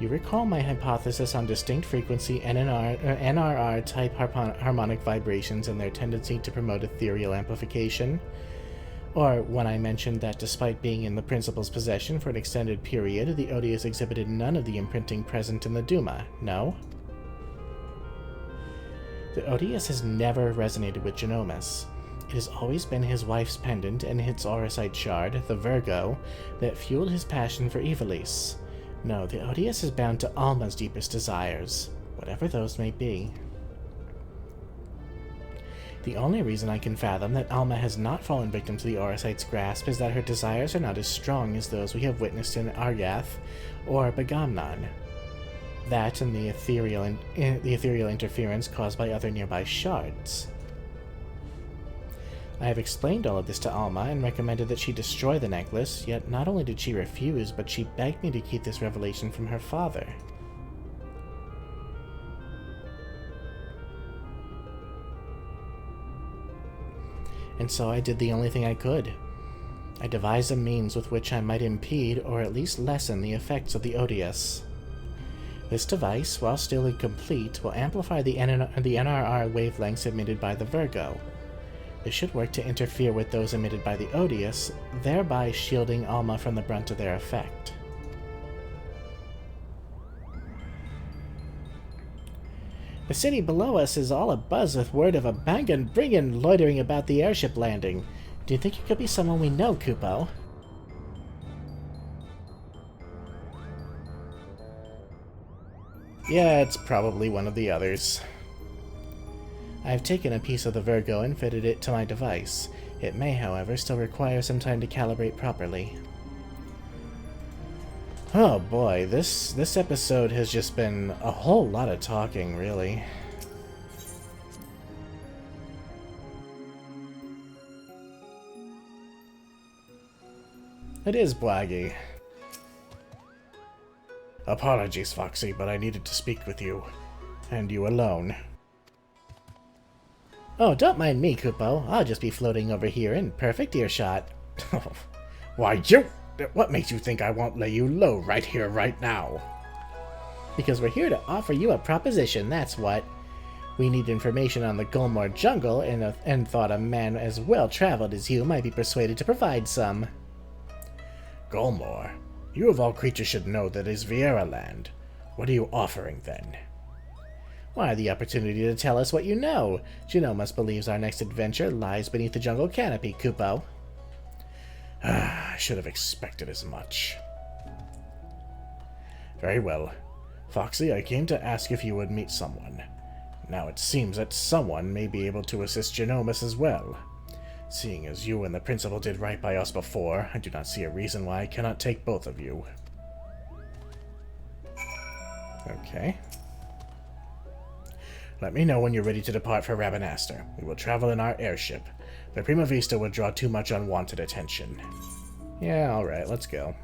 You recall my hypothesis on distinct frequency NRR-type harmonic vibrations and their tendency to promote ethereal amplification? Or when I mentioned that despite being in the principal's possession for an extended period, the Odious exhibited none of the imprinting present in the Duma, no? The Odious has never resonated with Genomus. It has always been his wife's pendant and its auricite shard, the Virgo, that fueled his passion for Ivalice. No, the Odious is bound to Alma's deepest desires, whatever those may be. The only reason I can fathom that Alma has not fallen victim to the auricite's grasp is that her desires are not as strong as those we have witnessed in Argath or Bagamnon. That and the ethereal interference caused by other nearby shards. I have explained all of this to Alma and recommended that she destroy the necklace, yet not only did she refuse, but she begged me to keep this revelation from her father. And so I did the only thing I could. I devised a means with which I might impede or at least lessen the effects of the Odious. This device, while still incomplete, will amplify the NRR wavelengths emitted by the Virgo. This should work to interfere with those emitted by the Odious, thereby shielding Alma from the brunt of their effect. The city below us is all abuzz with word of a bangin' brigand loitering about the airship landing. Do you think it could be someone we know, Kupo? Yeah, it's probably one of the others. I've taken a piece of the Virgo and fitted it to my device. It may, however, still require some time to calibrate properly. Oh boy, this episode has just been a whole lot of talking, really. It is Blaggy. Apologies, Foxy, but I needed to speak with you. And you alone. Oh, don't mind me, Kupo. I'll just be floating over here in perfect earshot. Why, you... What makes you think I won't lay you low right here, right now? Because we're here to offer you a proposition, that's what. We need information on the Gulmore jungle, and thought a man as well-traveled as you might be persuaded to provide some. Gulmore? You of all creatures should know that it is Viera land. What are you offering, then? Why, the opportunity to tell us what you know. Genomus believes our next adventure lies beneath the jungle canopy, Kupo. I should have expected as much. Very well. Foxy, I came to ask if you would meet someone. Now it seems that someone may be able to assist Genomus as well. Seeing as you and the principal did right by us before, I do not see a reason why I cannot take both of you. Okay. Let me know when you're ready to depart for Rabanastre. We will travel in our airship. The Prima Vista would draw too much unwanted attention. Yeah, alright, let's go.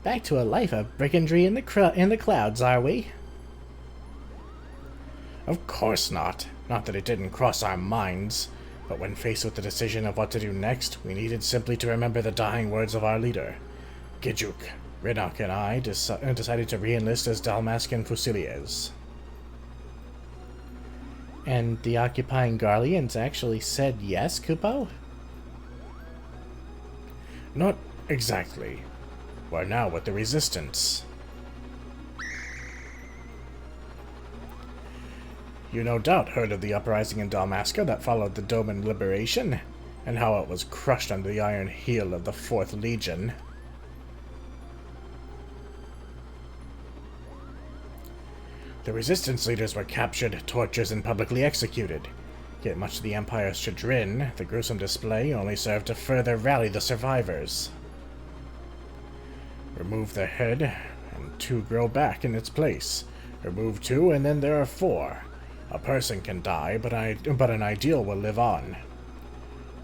Back to a life of brigandry in the clouds, are we? Of course not. Not that it didn't cross our minds. But when faced with the decision of what to do next, we needed simply to remember the dying words of our leader. Gijuk, Ridok, and I decided to re-enlist as Dalmascan Fusiliers. And the occupying Garleans actually said yes, Kupo? Not exactly. We're now with the Resistance. You no doubt heard of the uprising in Dalmasca that followed the Doman liberation, and how it was crushed under the iron heel of the 4th Legion. The Resistance leaders were captured, tortured, and publicly executed. Yet much to the Empire's chagrin, the gruesome display only served to further rally the survivors. Remove the head, and 2 grow back in its place. Remove 2 and then there are 4. A person can die, but an ideal will live on.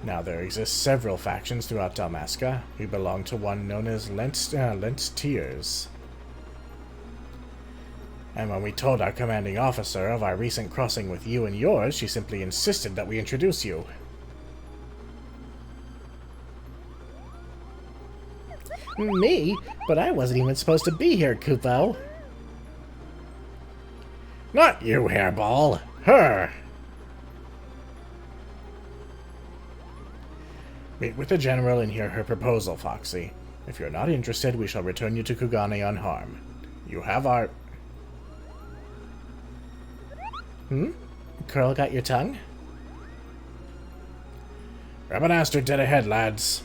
Now there exist several factions throughout Dalmasca. We belong to one known as Lexentales. And when we told our commanding officer of our recent crossing with you and yours, she simply insisted that we introduce you. Me? But I wasn't even supposed to be here, Kupo. Not you, Hairball. Her! Meet with the General and hear her proposal, Foxy. If you're not interested, we shall return you to Kugane unharmed. You have our... Curl got your tongue? Rabbanaster dead ahead, lads.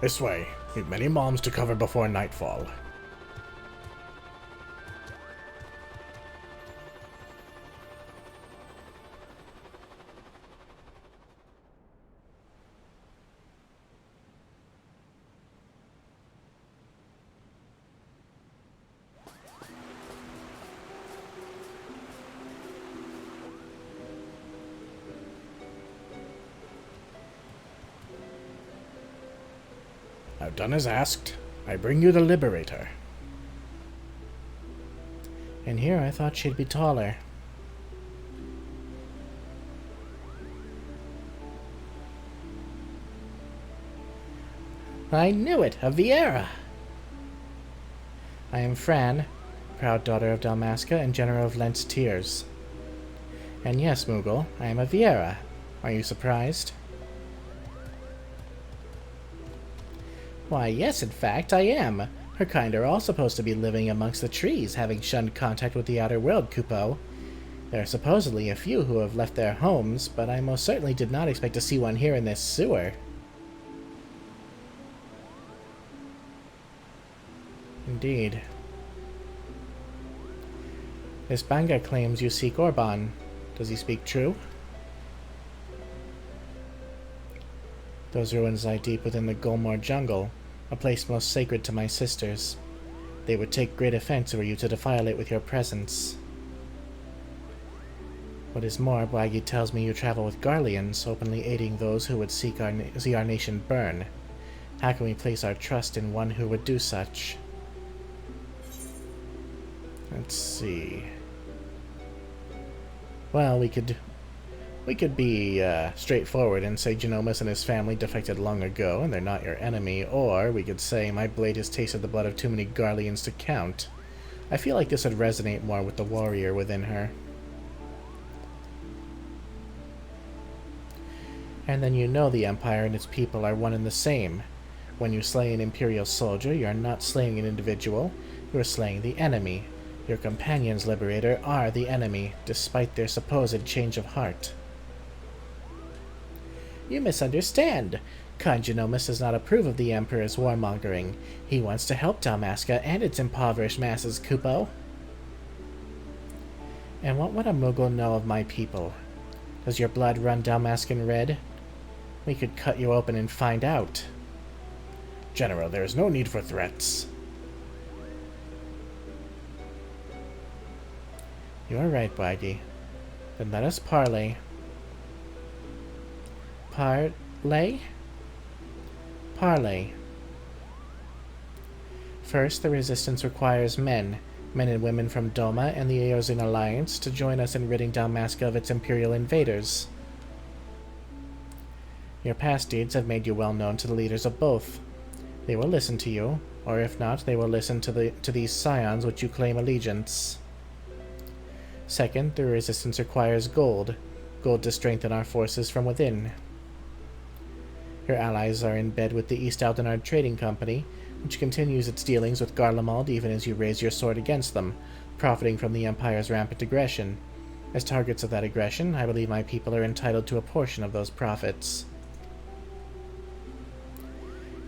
This way. We've many moms to cover before nightfall. I've done as asked. I bring you the Liberator. And here I thought she'd be taller. I knew it! A Viera! I am Fran, proud daughter of Dalmasca and General of Lent's Tears. And yes, Moogle, I am a Viera. Are you surprised? Why, yes, in fact, I am. Her kind are all supposed to be living amongst the trees, having shunned contact with the outer world, Kupo. There are supposedly a few who have left their homes, but I most certainly did not expect to see one here in this sewer. Indeed. This Banga claims you seek Orban. Does he speak true? Those ruins lie deep within the Golmore jungle, a place most sacred to my sisters. They would take great offense were you to defile it with your presence. What is more, Bwagi tells me you travel with Garleans, openly aiding those who would see our nation burn. How can we place our trust in one who would do such? Let's see. Well, we could be straightforward and say Genomus and his family defected long ago and they're not your enemy, or we could say my blade has tasted the blood of too many Garleans to count. I feel like this would resonate more with the warrior within her. And then you know the Empire and its people are one and the same. When you slay an Imperial soldier, you are not slaying an individual, you are slaying the enemy. Your companions, Liberator, are the enemy, despite their supposed change of heart. You misunderstand. Khan Genomus does not approve of the Emperor's warmongering. He wants to help Dalmasca and its impoverished masses, Kupo. And what would a Moogle know of my people? Does your blood run Dalmascan red? We could cut you open and find out. General, there is no need for threats. You are right, Bwagi. Then let us parley. Parley? Parley. First, the Resistance requires men and women from Doma and the Eozyn Alliance, to join us in ridding Dalmasca of its Imperial invaders. Your past deeds have made you well known to the leaders of both. They will listen to you, or if not, they will listen to these scions which you claim allegiance. Second, the resistance requires gold. Gold to strengthen our forces from within. Your allies are in bed with the East Aldenard Trading Company, which continues its dealings with Garlemald even as you raise your sword against them, profiting from the Empire's rampant aggression. As targets of that aggression, I believe my people are entitled to a portion of those profits.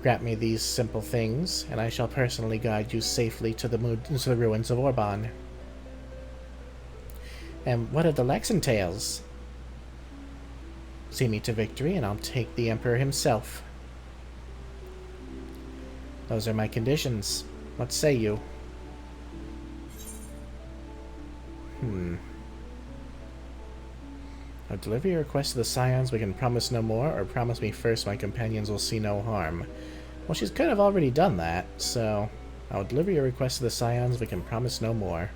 Grant me these simple things, and I shall personally guide you safely to the ruins of Orban. And what of the Lexentales? See me to victory, and I'll take the Emperor himself. Those are my conditions. What say you? I'll deliver your request to the Scions, we can promise no more, or promise me first my companions will see no harm. Well, she's kind of already done that, so I'll deliver your request to the Scions, we can promise no more.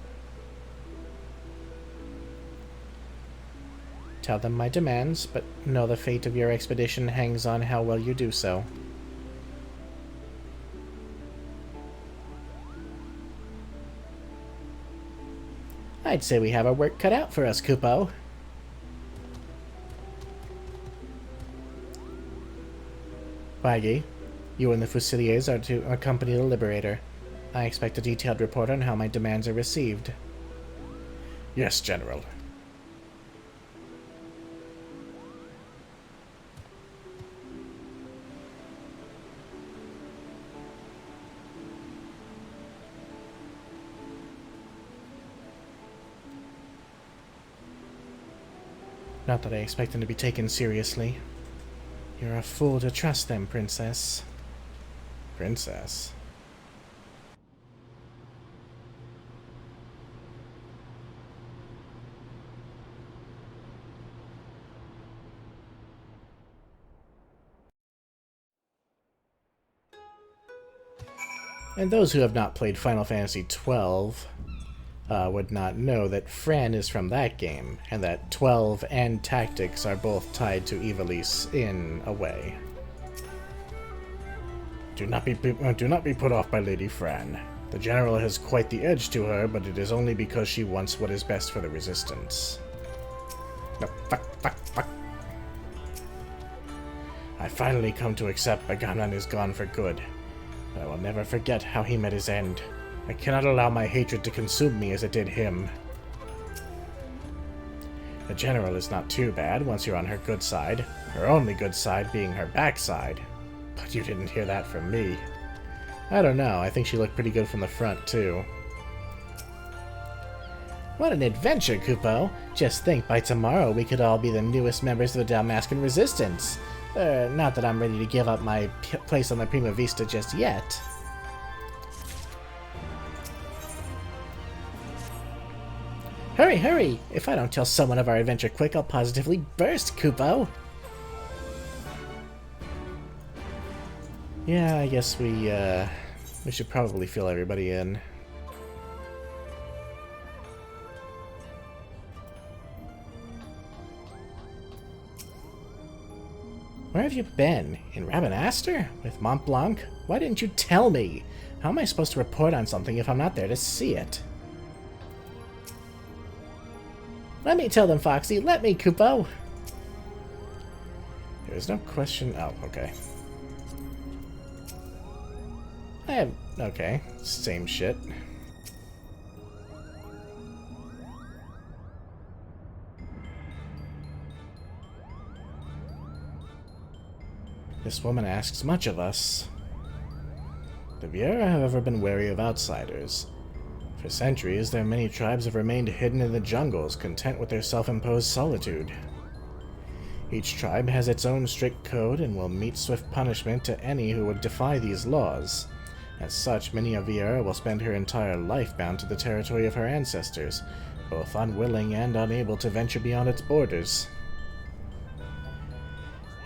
Tell them my demands, but know the fate of your expedition hangs on how well you do so. I'd say we have our work cut out for us, Kupo. Weigi, you and the Fusiliers are to accompany the Liberator. I expect a detailed report on how my demands are received. Yes, General. Not that I expect them to be taken seriously. You're a fool to trust them, Princess. Princess? And those who have not played Final Fantasy XII would not know that Fran is from that game, and that 12 and Tactics are both tied to Ivalice in a way. Do not be put off by Lady Fran. The General has quite the edge to her, but it is only because she wants what is best for the Resistance. No, fuck. I finally come to accept Baganan is gone for good. But I will never forget how he met his end. I cannot allow my hatred to consume me as it did him. The General is not too bad once you're on her good side, her only good side being her backside. But you didn't hear that from me. I don't know, I think she looked pretty good from the front, too. What an adventure, Kupo! Just think, by tomorrow we could all be the newest members of the Dalmascan Resistance. Not that I'm ready to give up my place on the Prima Vista just yet. Hurry, hurry! If I don't tell someone of our adventure quick, I'll positively burst, Kupo! Yeah, I guess we should probably fill everybody in. Where have you been? In Rabanastre? With Mont Blanc? Why didn't you tell me? How am I supposed to report on something if I'm not there to see it? Let me tell them, Foxy. Let me, Kupo. There's no question. Oh, okay. Okay. Same shit. This woman asks much of us. The Viera have ever been wary of outsiders. For centuries, their many tribes have remained hidden in the jungles, content with their self-imposed solitude. Each tribe has its own strict code and will meet swift punishment to any who would defy these laws. As such, many a Viera will spend her entire life bound to the territory of her ancestors, both unwilling and unable to venture beyond its borders.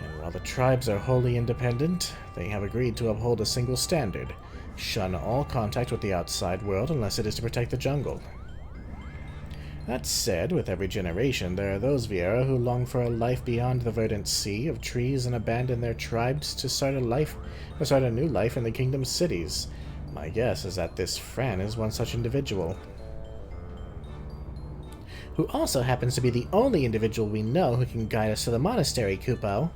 And while the tribes are wholly independent, they have agreed to uphold a single standard: shun all contact with the outside world unless it is to protect the jungle. That said, with every generation, there are those Viera who long for a life beyond the verdant sea of trees and abandon their tribes to start a new life in the kingdom's cities. My guess is that this Fran is one such individual. who also happens to be the only individual we know who can guide us to the monastery, Kupo.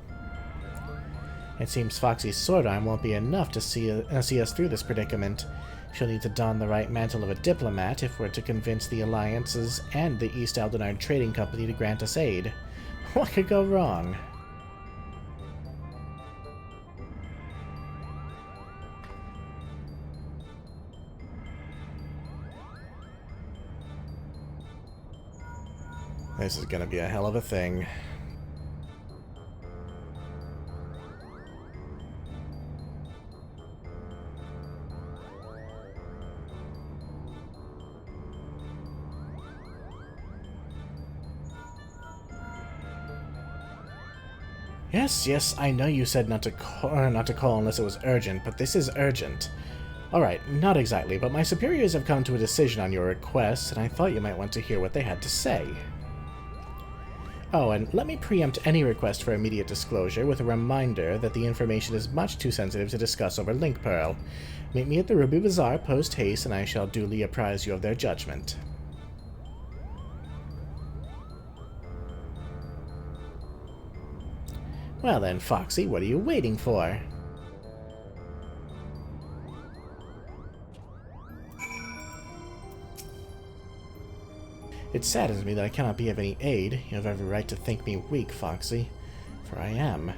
It seems Foxy's sword arm won't be enough to see us through this predicament. She'll need to don the right mantle of a diplomat if we're to convince the Alliances and the East Aldenard Trading Company to grant us aid. What could go wrong? This is gonna be a hell of a thing. Yes, I know you said not to call unless it was urgent, but this is urgent. Alright, not exactly, but my superiors have come to a decision on your request, and I thought you might want to hear what they had to say. Oh, and let me preempt any request for immediate disclosure with a reminder that the information is much too sensitive to discuss over Link Pearl. Meet me at the Ruby Bazaar post-haste, and I shall duly apprise you of their judgment. Well then, Foxy, what are you waiting for? It saddens me that I cannot be of any aid. You have every right to think me weak, Foxy. For I am.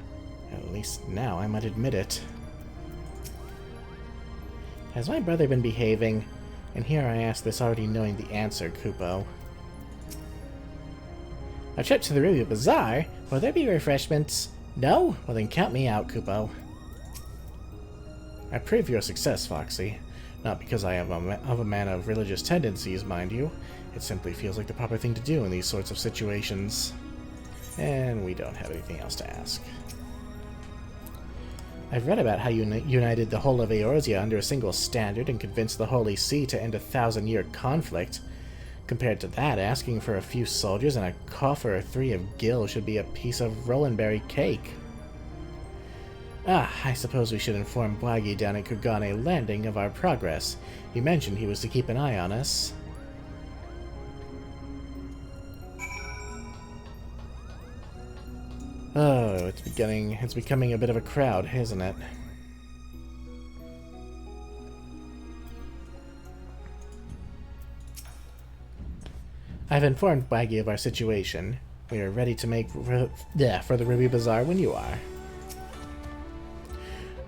At least now I might admit it. Has my brother been behaving? And here I ask this already knowing the answer, Kupo. A trip to the Ruby Bazaar? Will there be refreshments? No? Well then count me out, Kupo. I pray for your success, Foxy. Not because I am a man of religious tendencies, mind you. It simply feels like the proper thing to do in these sorts of situations. And we don't have anything else to ask. I've read about how you united the whole of Eorzea under a single standard and convinced the Holy See to end a 1,000-year conflict. Compared to that, asking for a few soldiers and a coffer or 3 of gil should be a piece of Rolandberry cake. Ah, I suppose we should inform Bwagi down at Kugane Landing of our progress. He mentioned he was to keep an eye on us. Oh, it's becoming a bit of a crowd, isn't it? I've informed Bwagi of our situation. We are ready to make for the Ruby Bazaar when you are.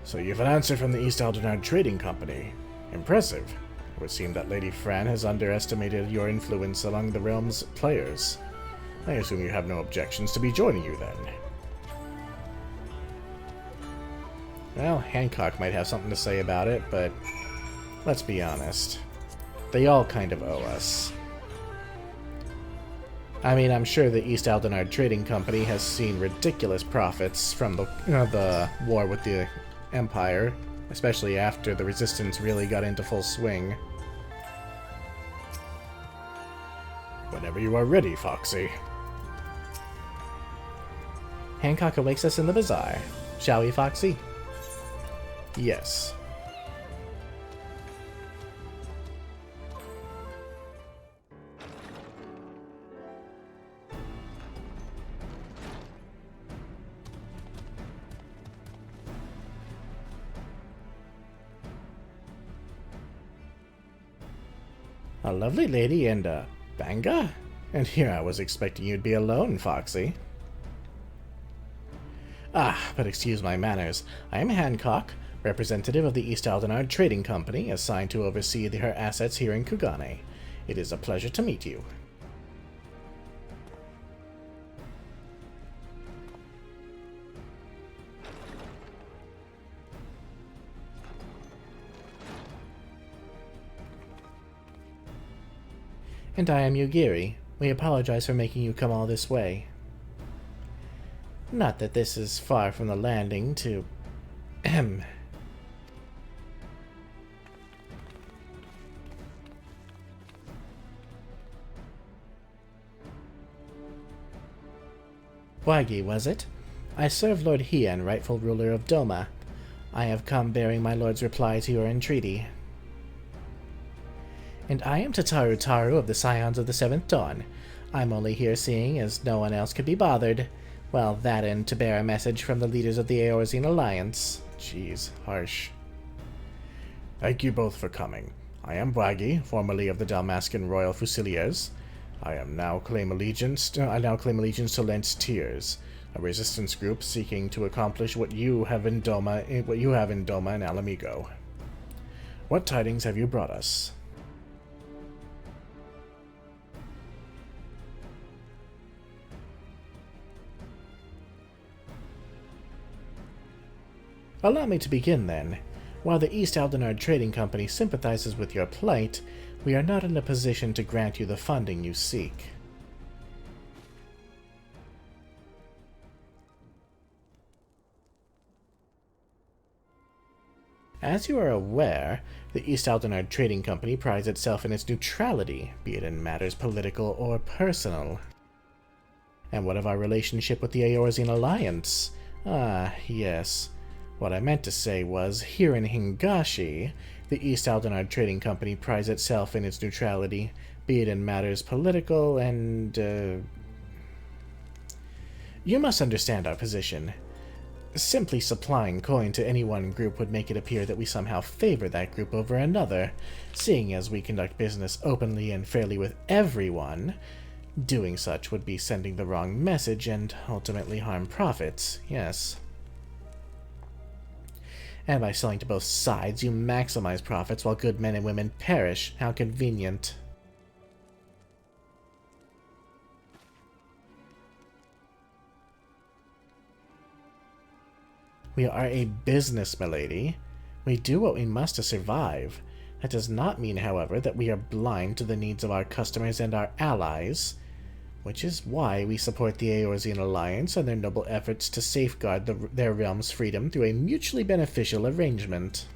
So you've an answer from the East Aldenard Trading Company. Impressive. It would seem that Lady Fran has underestimated your influence among the realm's players. I assume you have no objections to be joining you then. Well, Hancock might have something to say about it, but let's be honest. They all kind of owe us. I mean, I'm sure the East Aldenard Trading Company has seen ridiculous profits from the war with the Empire, especially after the Resistance really got into full swing. Whenever you are ready, Foxy. Hancock awakes us in the bazaar. Shall we, Foxy? Yes. A lovely lady and a banga? And here I was expecting you'd be alone, Foxy. Ah, but excuse my manners. I am Hancock, representative of the East Aldenard Trading Company, assigned to oversee her assets here in Kugane. It is a pleasure to meet you. And I am Yugiri. We apologize for making you come all this way. Not that this is far from the landing to... Ahem. Bwagi, was it? I serve Lord Hian, rightful ruler of Doma. I have come bearing my lord's reply to your entreaty. And I am Tataru Taru of the Scions of the Seventh Dawn. I'm only here seeing as no one else could be bothered. Well, that and to bear a message from the leaders of the Eorzean Alliance. Jeez, harsh. Thank you both for coming. I am Bragi, formerly of the Dalmascan Royal Fusiliers. I now claim allegiance to Lexentales, a resistance group seeking to accomplish what you have in Doma and Alamigo. What tidings have you brought us? Allow me to begin, then. While the East Aldenard Trading Company sympathizes with your plight, we are not in a position to grant you the funding you seek. As you are aware, the East Aldenard Trading Company prides itself in its neutrality, be it in matters political or personal. And what of our relationship with the Eorzean Alliance? Ah, yes. What I meant to say was, here in Hingashi, the East Aldenard Trading Company prides itself in its neutrality, be it in matters political and, You must understand our position. Simply supplying coin to any one group would make it appear that we somehow favor that group over another, seeing as we conduct business openly and fairly with everyone. Doing such would be sending the wrong message and ultimately harm profits, yes. And by selling to both sides, you maximize profits while good men and women perish. How convenient. We are a business, milady. We do what we must to survive. That does not mean, however, that we are blind to the needs of our customers and our allies, which is why we support the Eorzean Alliance and their noble efforts to safeguard their realm's freedom through a mutually beneficial arrangement.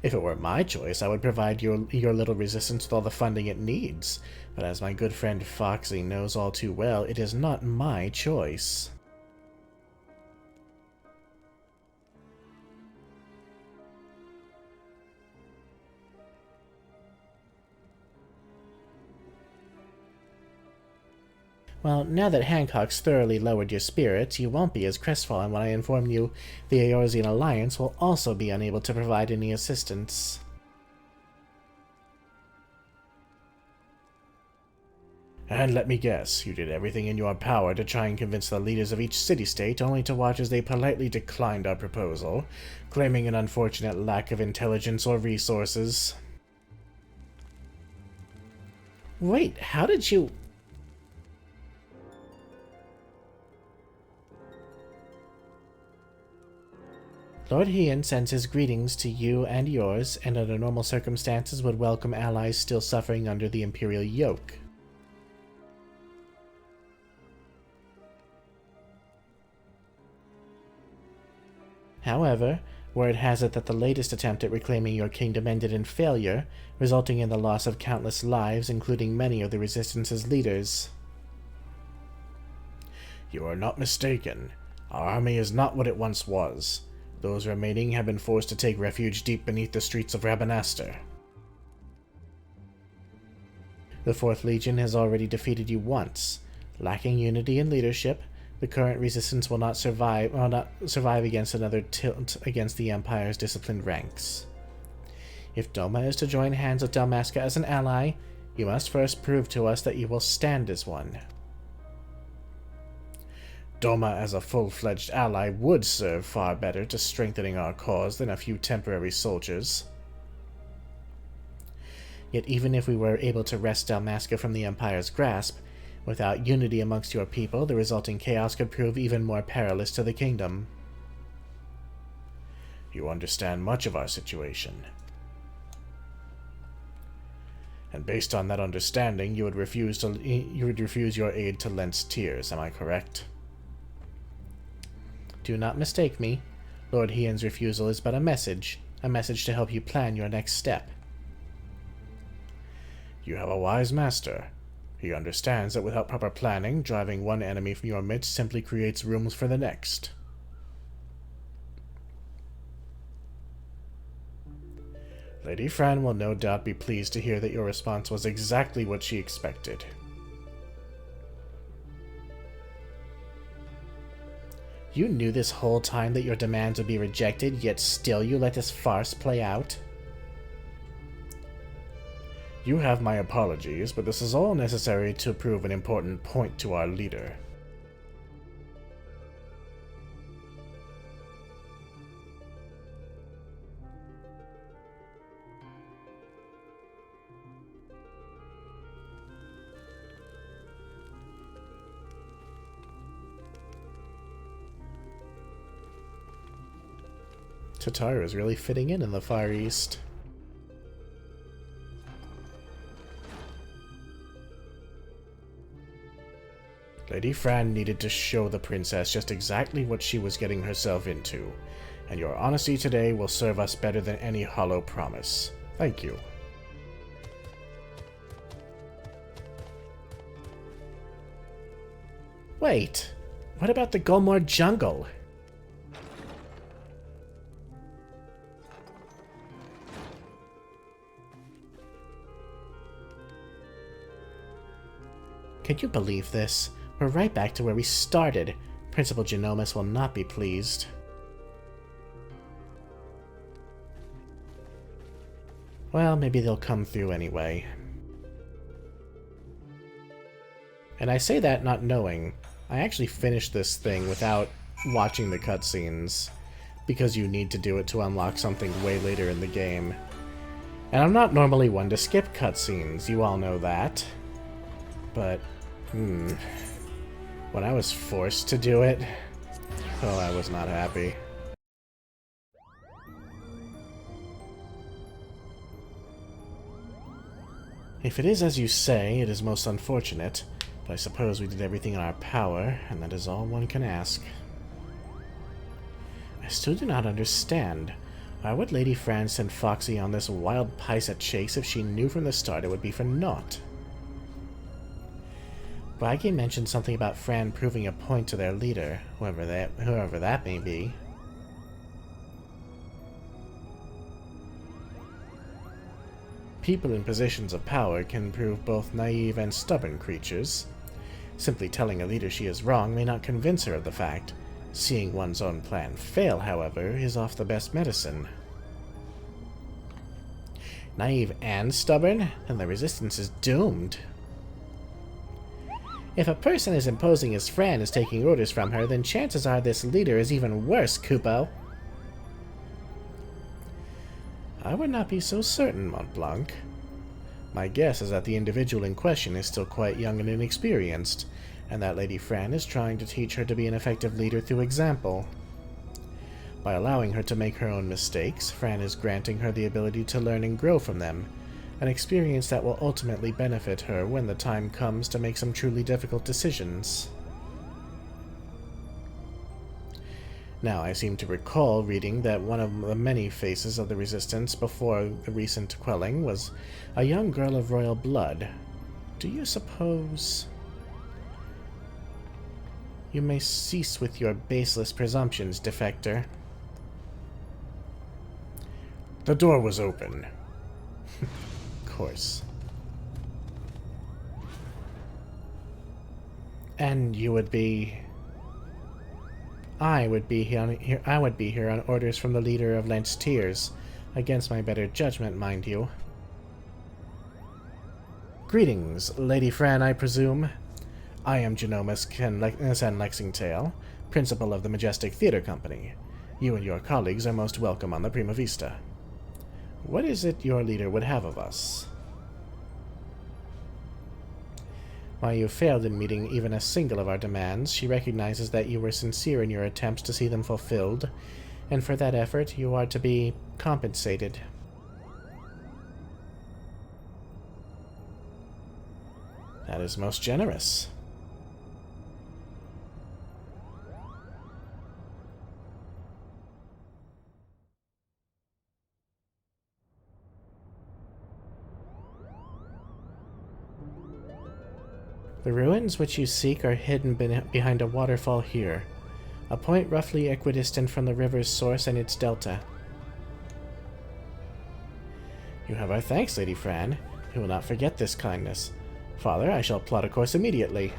If it were my choice, I would provide your little resistance with all the funding it needs, but as my good friend Foxy knows all too well, it is not my choice. Well, now that Hancock's thoroughly lowered your spirits, you won't be as crestfallen when I inform you the Eorzean Alliance will also be unable to provide any assistance. And let me guess, you did everything in your power to try and convince the leaders of each city-state, only to watch as they politely declined our proposal, claiming an unfortunate lack of intelligence or resources. Wait, how did you... Lord Hien sends his greetings to you and yours, and under normal circumstances would welcome allies still suffering under the Imperial yoke. However, word has it that the latest attempt at reclaiming your kingdom ended in failure, resulting in the loss of countless lives, including many of the Resistance's leaders. You are not mistaken. Our army is not what it once was. Those remaining have been forced to take refuge deep beneath the streets of Rabanastre. The 4th Legion has already defeated you once. Lacking unity and leadership, the current resistance will not survive against another tilt against the Empire's disciplined ranks. If Doma is to join hands with Dalmasca as an ally, you must first prove to us that you will stand as one. Doma as a full-fledged ally would serve far better to strengthening our cause than a few temporary soldiers. Yet even if we were able to wrest Dalmasca from the Empire's grasp, without unity amongst your people, the resulting chaos could prove even more perilous to the kingdom. You understand much of our situation. And based on that understanding, you would refuse your aid to Lexentales, am I correct? Do not mistake me. Lord Hien's refusal is but a message to help you plan your next step. You have a wise master. He understands that without proper planning, driving one enemy from your midst simply creates rooms for the next. Lady Fran will no doubt be pleased to hear that your response was exactly what she expected. You knew this whole time that your demands would be rejected, yet still you let this farce play out? You have my apologies, but this is all necessary to prove an important point to our leader. Tatara is really fitting in the Far East. Lady Fran needed to show the princess just exactly what she was getting herself into, and your honesty today will serve us better than any hollow promise. Thank you. Wait, what about the Golmore jungle? Can you believe this? We're right back to where we started. Principal Genomus will not be pleased. Well, maybe they'll come through anyway. And I say that not knowing. I actually finished this thing without watching the cutscenes, because you need to do it to unlock something way later in the game. And I'm not normally one to skip cutscenes, you all know that. But, when I was forced to do it, oh, I was not happy. If it is as you say, it is most unfortunate, but I suppose we did everything in our power, and that is all one can ask. I still do not understand. Why would Lady Fran send Foxy on this wild Paisa chase if she knew from the start it would be for naught? Brage mentioned something about Fran proving a point to their leader, whoever that may be. People in positions of power can prove both naive and stubborn creatures. Simply telling a leader she is wrong may not convince her of the fact. Seeing one's own plan fail, however, is oft the best medicine. Naive and stubborn? Then the resistance is doomed. If a person as imposing as Fran is taking orders from her, then chances are this leader is even worse, Kupo. I would not be so certain, Mont Blanc. My guess is that the individual in question is still quite young and inexperienced, and that Lady Fran is trying to teach her to be an effective leader through example. By allowing her to make her own mistakes, Fran is granting her the ability to learn and grow from them, an experience that will ultimately benefit her when the time comes to make some truly difficult decisions. Now, I seem to recall reading that one of the many faces of the resistance before the recent quelling was a young girl of royal blood. Do you suppose... You may cease with your baseless presumptions, defector. The door was open. Of course. And you would be... I would be here on orders from the leader of Lexentales, against my better judgment, mind you. Greetings, Lady Fran, I presume. I am Genomus San Lexentale, principal of the Majestic Theatre Company. You and your colleagues are most welcome on the Prima Vista. What is it your leader would have of us? While you failed in meeting even a single of our demands, she recognizes that you were sincere in your attempts to see them fulfilled, and for that effort you are to be compensated. That is most generous. The ruins which you seek are hidden behind a waterfall here, a point roughly equidistant from the river's source and its delta. You have our thanks, Lady Fran. We will not forget this kindness. Father, I shall plot a course immediately.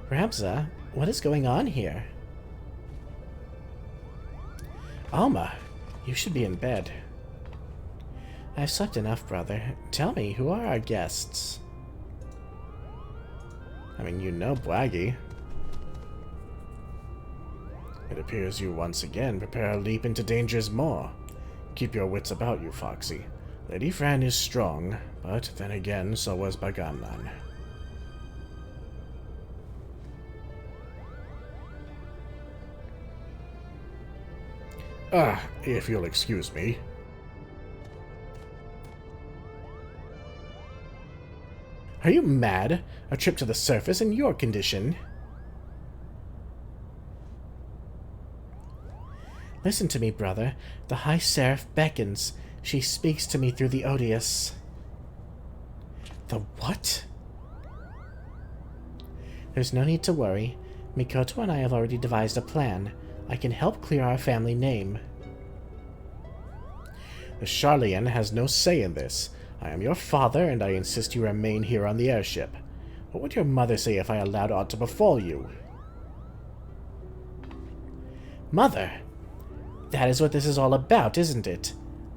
Ramza, what is going on here? Alma, you should be in bed. I've slept enough, brother. Tell me, who are our guests? I mean, you know Blaggy. It appears you once again prepare a leap into dangers more. Keep your wits about you, Foxy. Lady Fran is strong, but then again, so was Bagamnan. If you'll excuse me. Are you mad? A trip to the surface in your condition? Listen to me, brother. The High Seraph beckons. She speaks to me through the Odious. The what? There's no need to worry. Mikoto and I have already devised a plan. I can help clear our family name. The Charlian has no say in this. I am your father, and I insist you remain here on the airship. What would your mother say if I allowed aught to befall you? Mother! That is what this is all about, isn't it?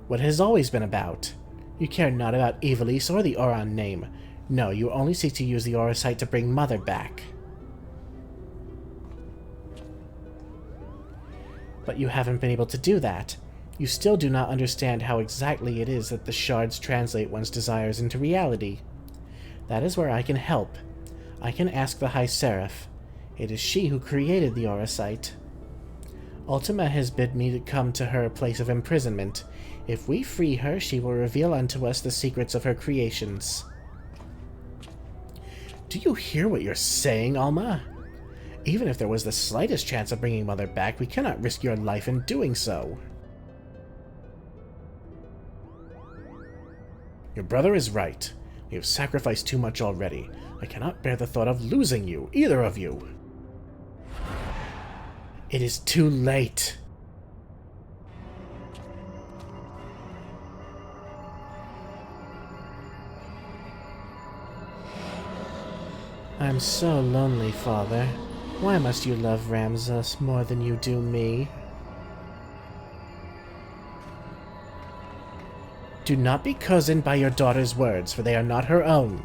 What it has always been about. You care not about Ivalice or the Oran name. No, you only seek to use the Oracite to bring Mother back. But you haven't been able to do that. You still do not understand how exactly it is that the shards translate one's desires into reality. That is where I can help. I can ask the High Seraph. It is she who created the Oracite. Ultima has bid me to come to her place of imprisonment. If we free her, she will reveal unto us the secrets of her creations. Do you hear what you're saying, Alma? Even if there was the slightest chance of bringing Mother back, we cannot risk your life in doing so. Your brother is right. We have sacrificed too much already. I cannot bear the thought of losing you, either of you. It is too late. I'm so lonely, Father. Why must you love Ramza more than you do me? Do not be cozened by your daughter's words, for they are not her own.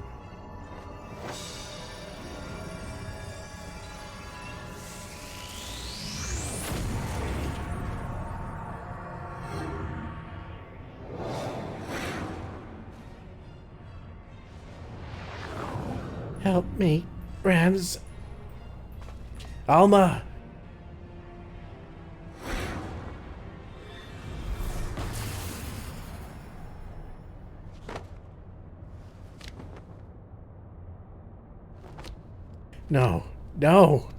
Help me, Rams. Alma! No, no!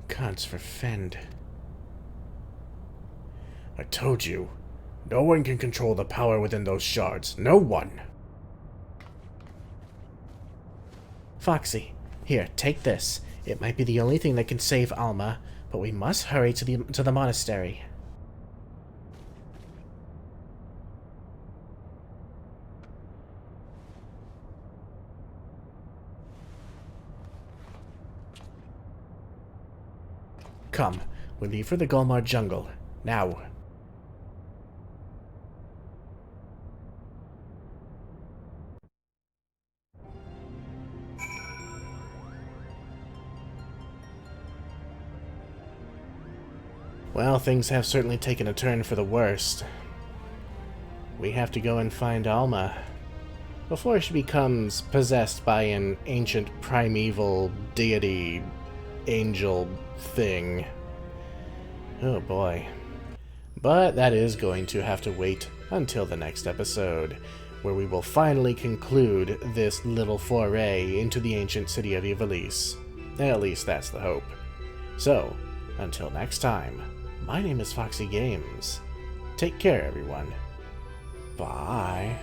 Cons for Fend. I told you. No one can control the power within those shards. No one! Foxy, here, take this. It might be the only thing that can save Alma, but we must hurry to the monastery. Come, we leave for the Golmar jungle. Now. Well, things have certainly taken a turn for the worst. We have to go and find Alma before she becomes possessed by an ancient primeval deity angel thing. Oh boy. But that is going to have to wait until the next episode, where we will finally conclude this little foray into the ancient city of Ivalice. At least that's the hope. So, until next time, my name is Foxy Games. Take care, everyone. Bye.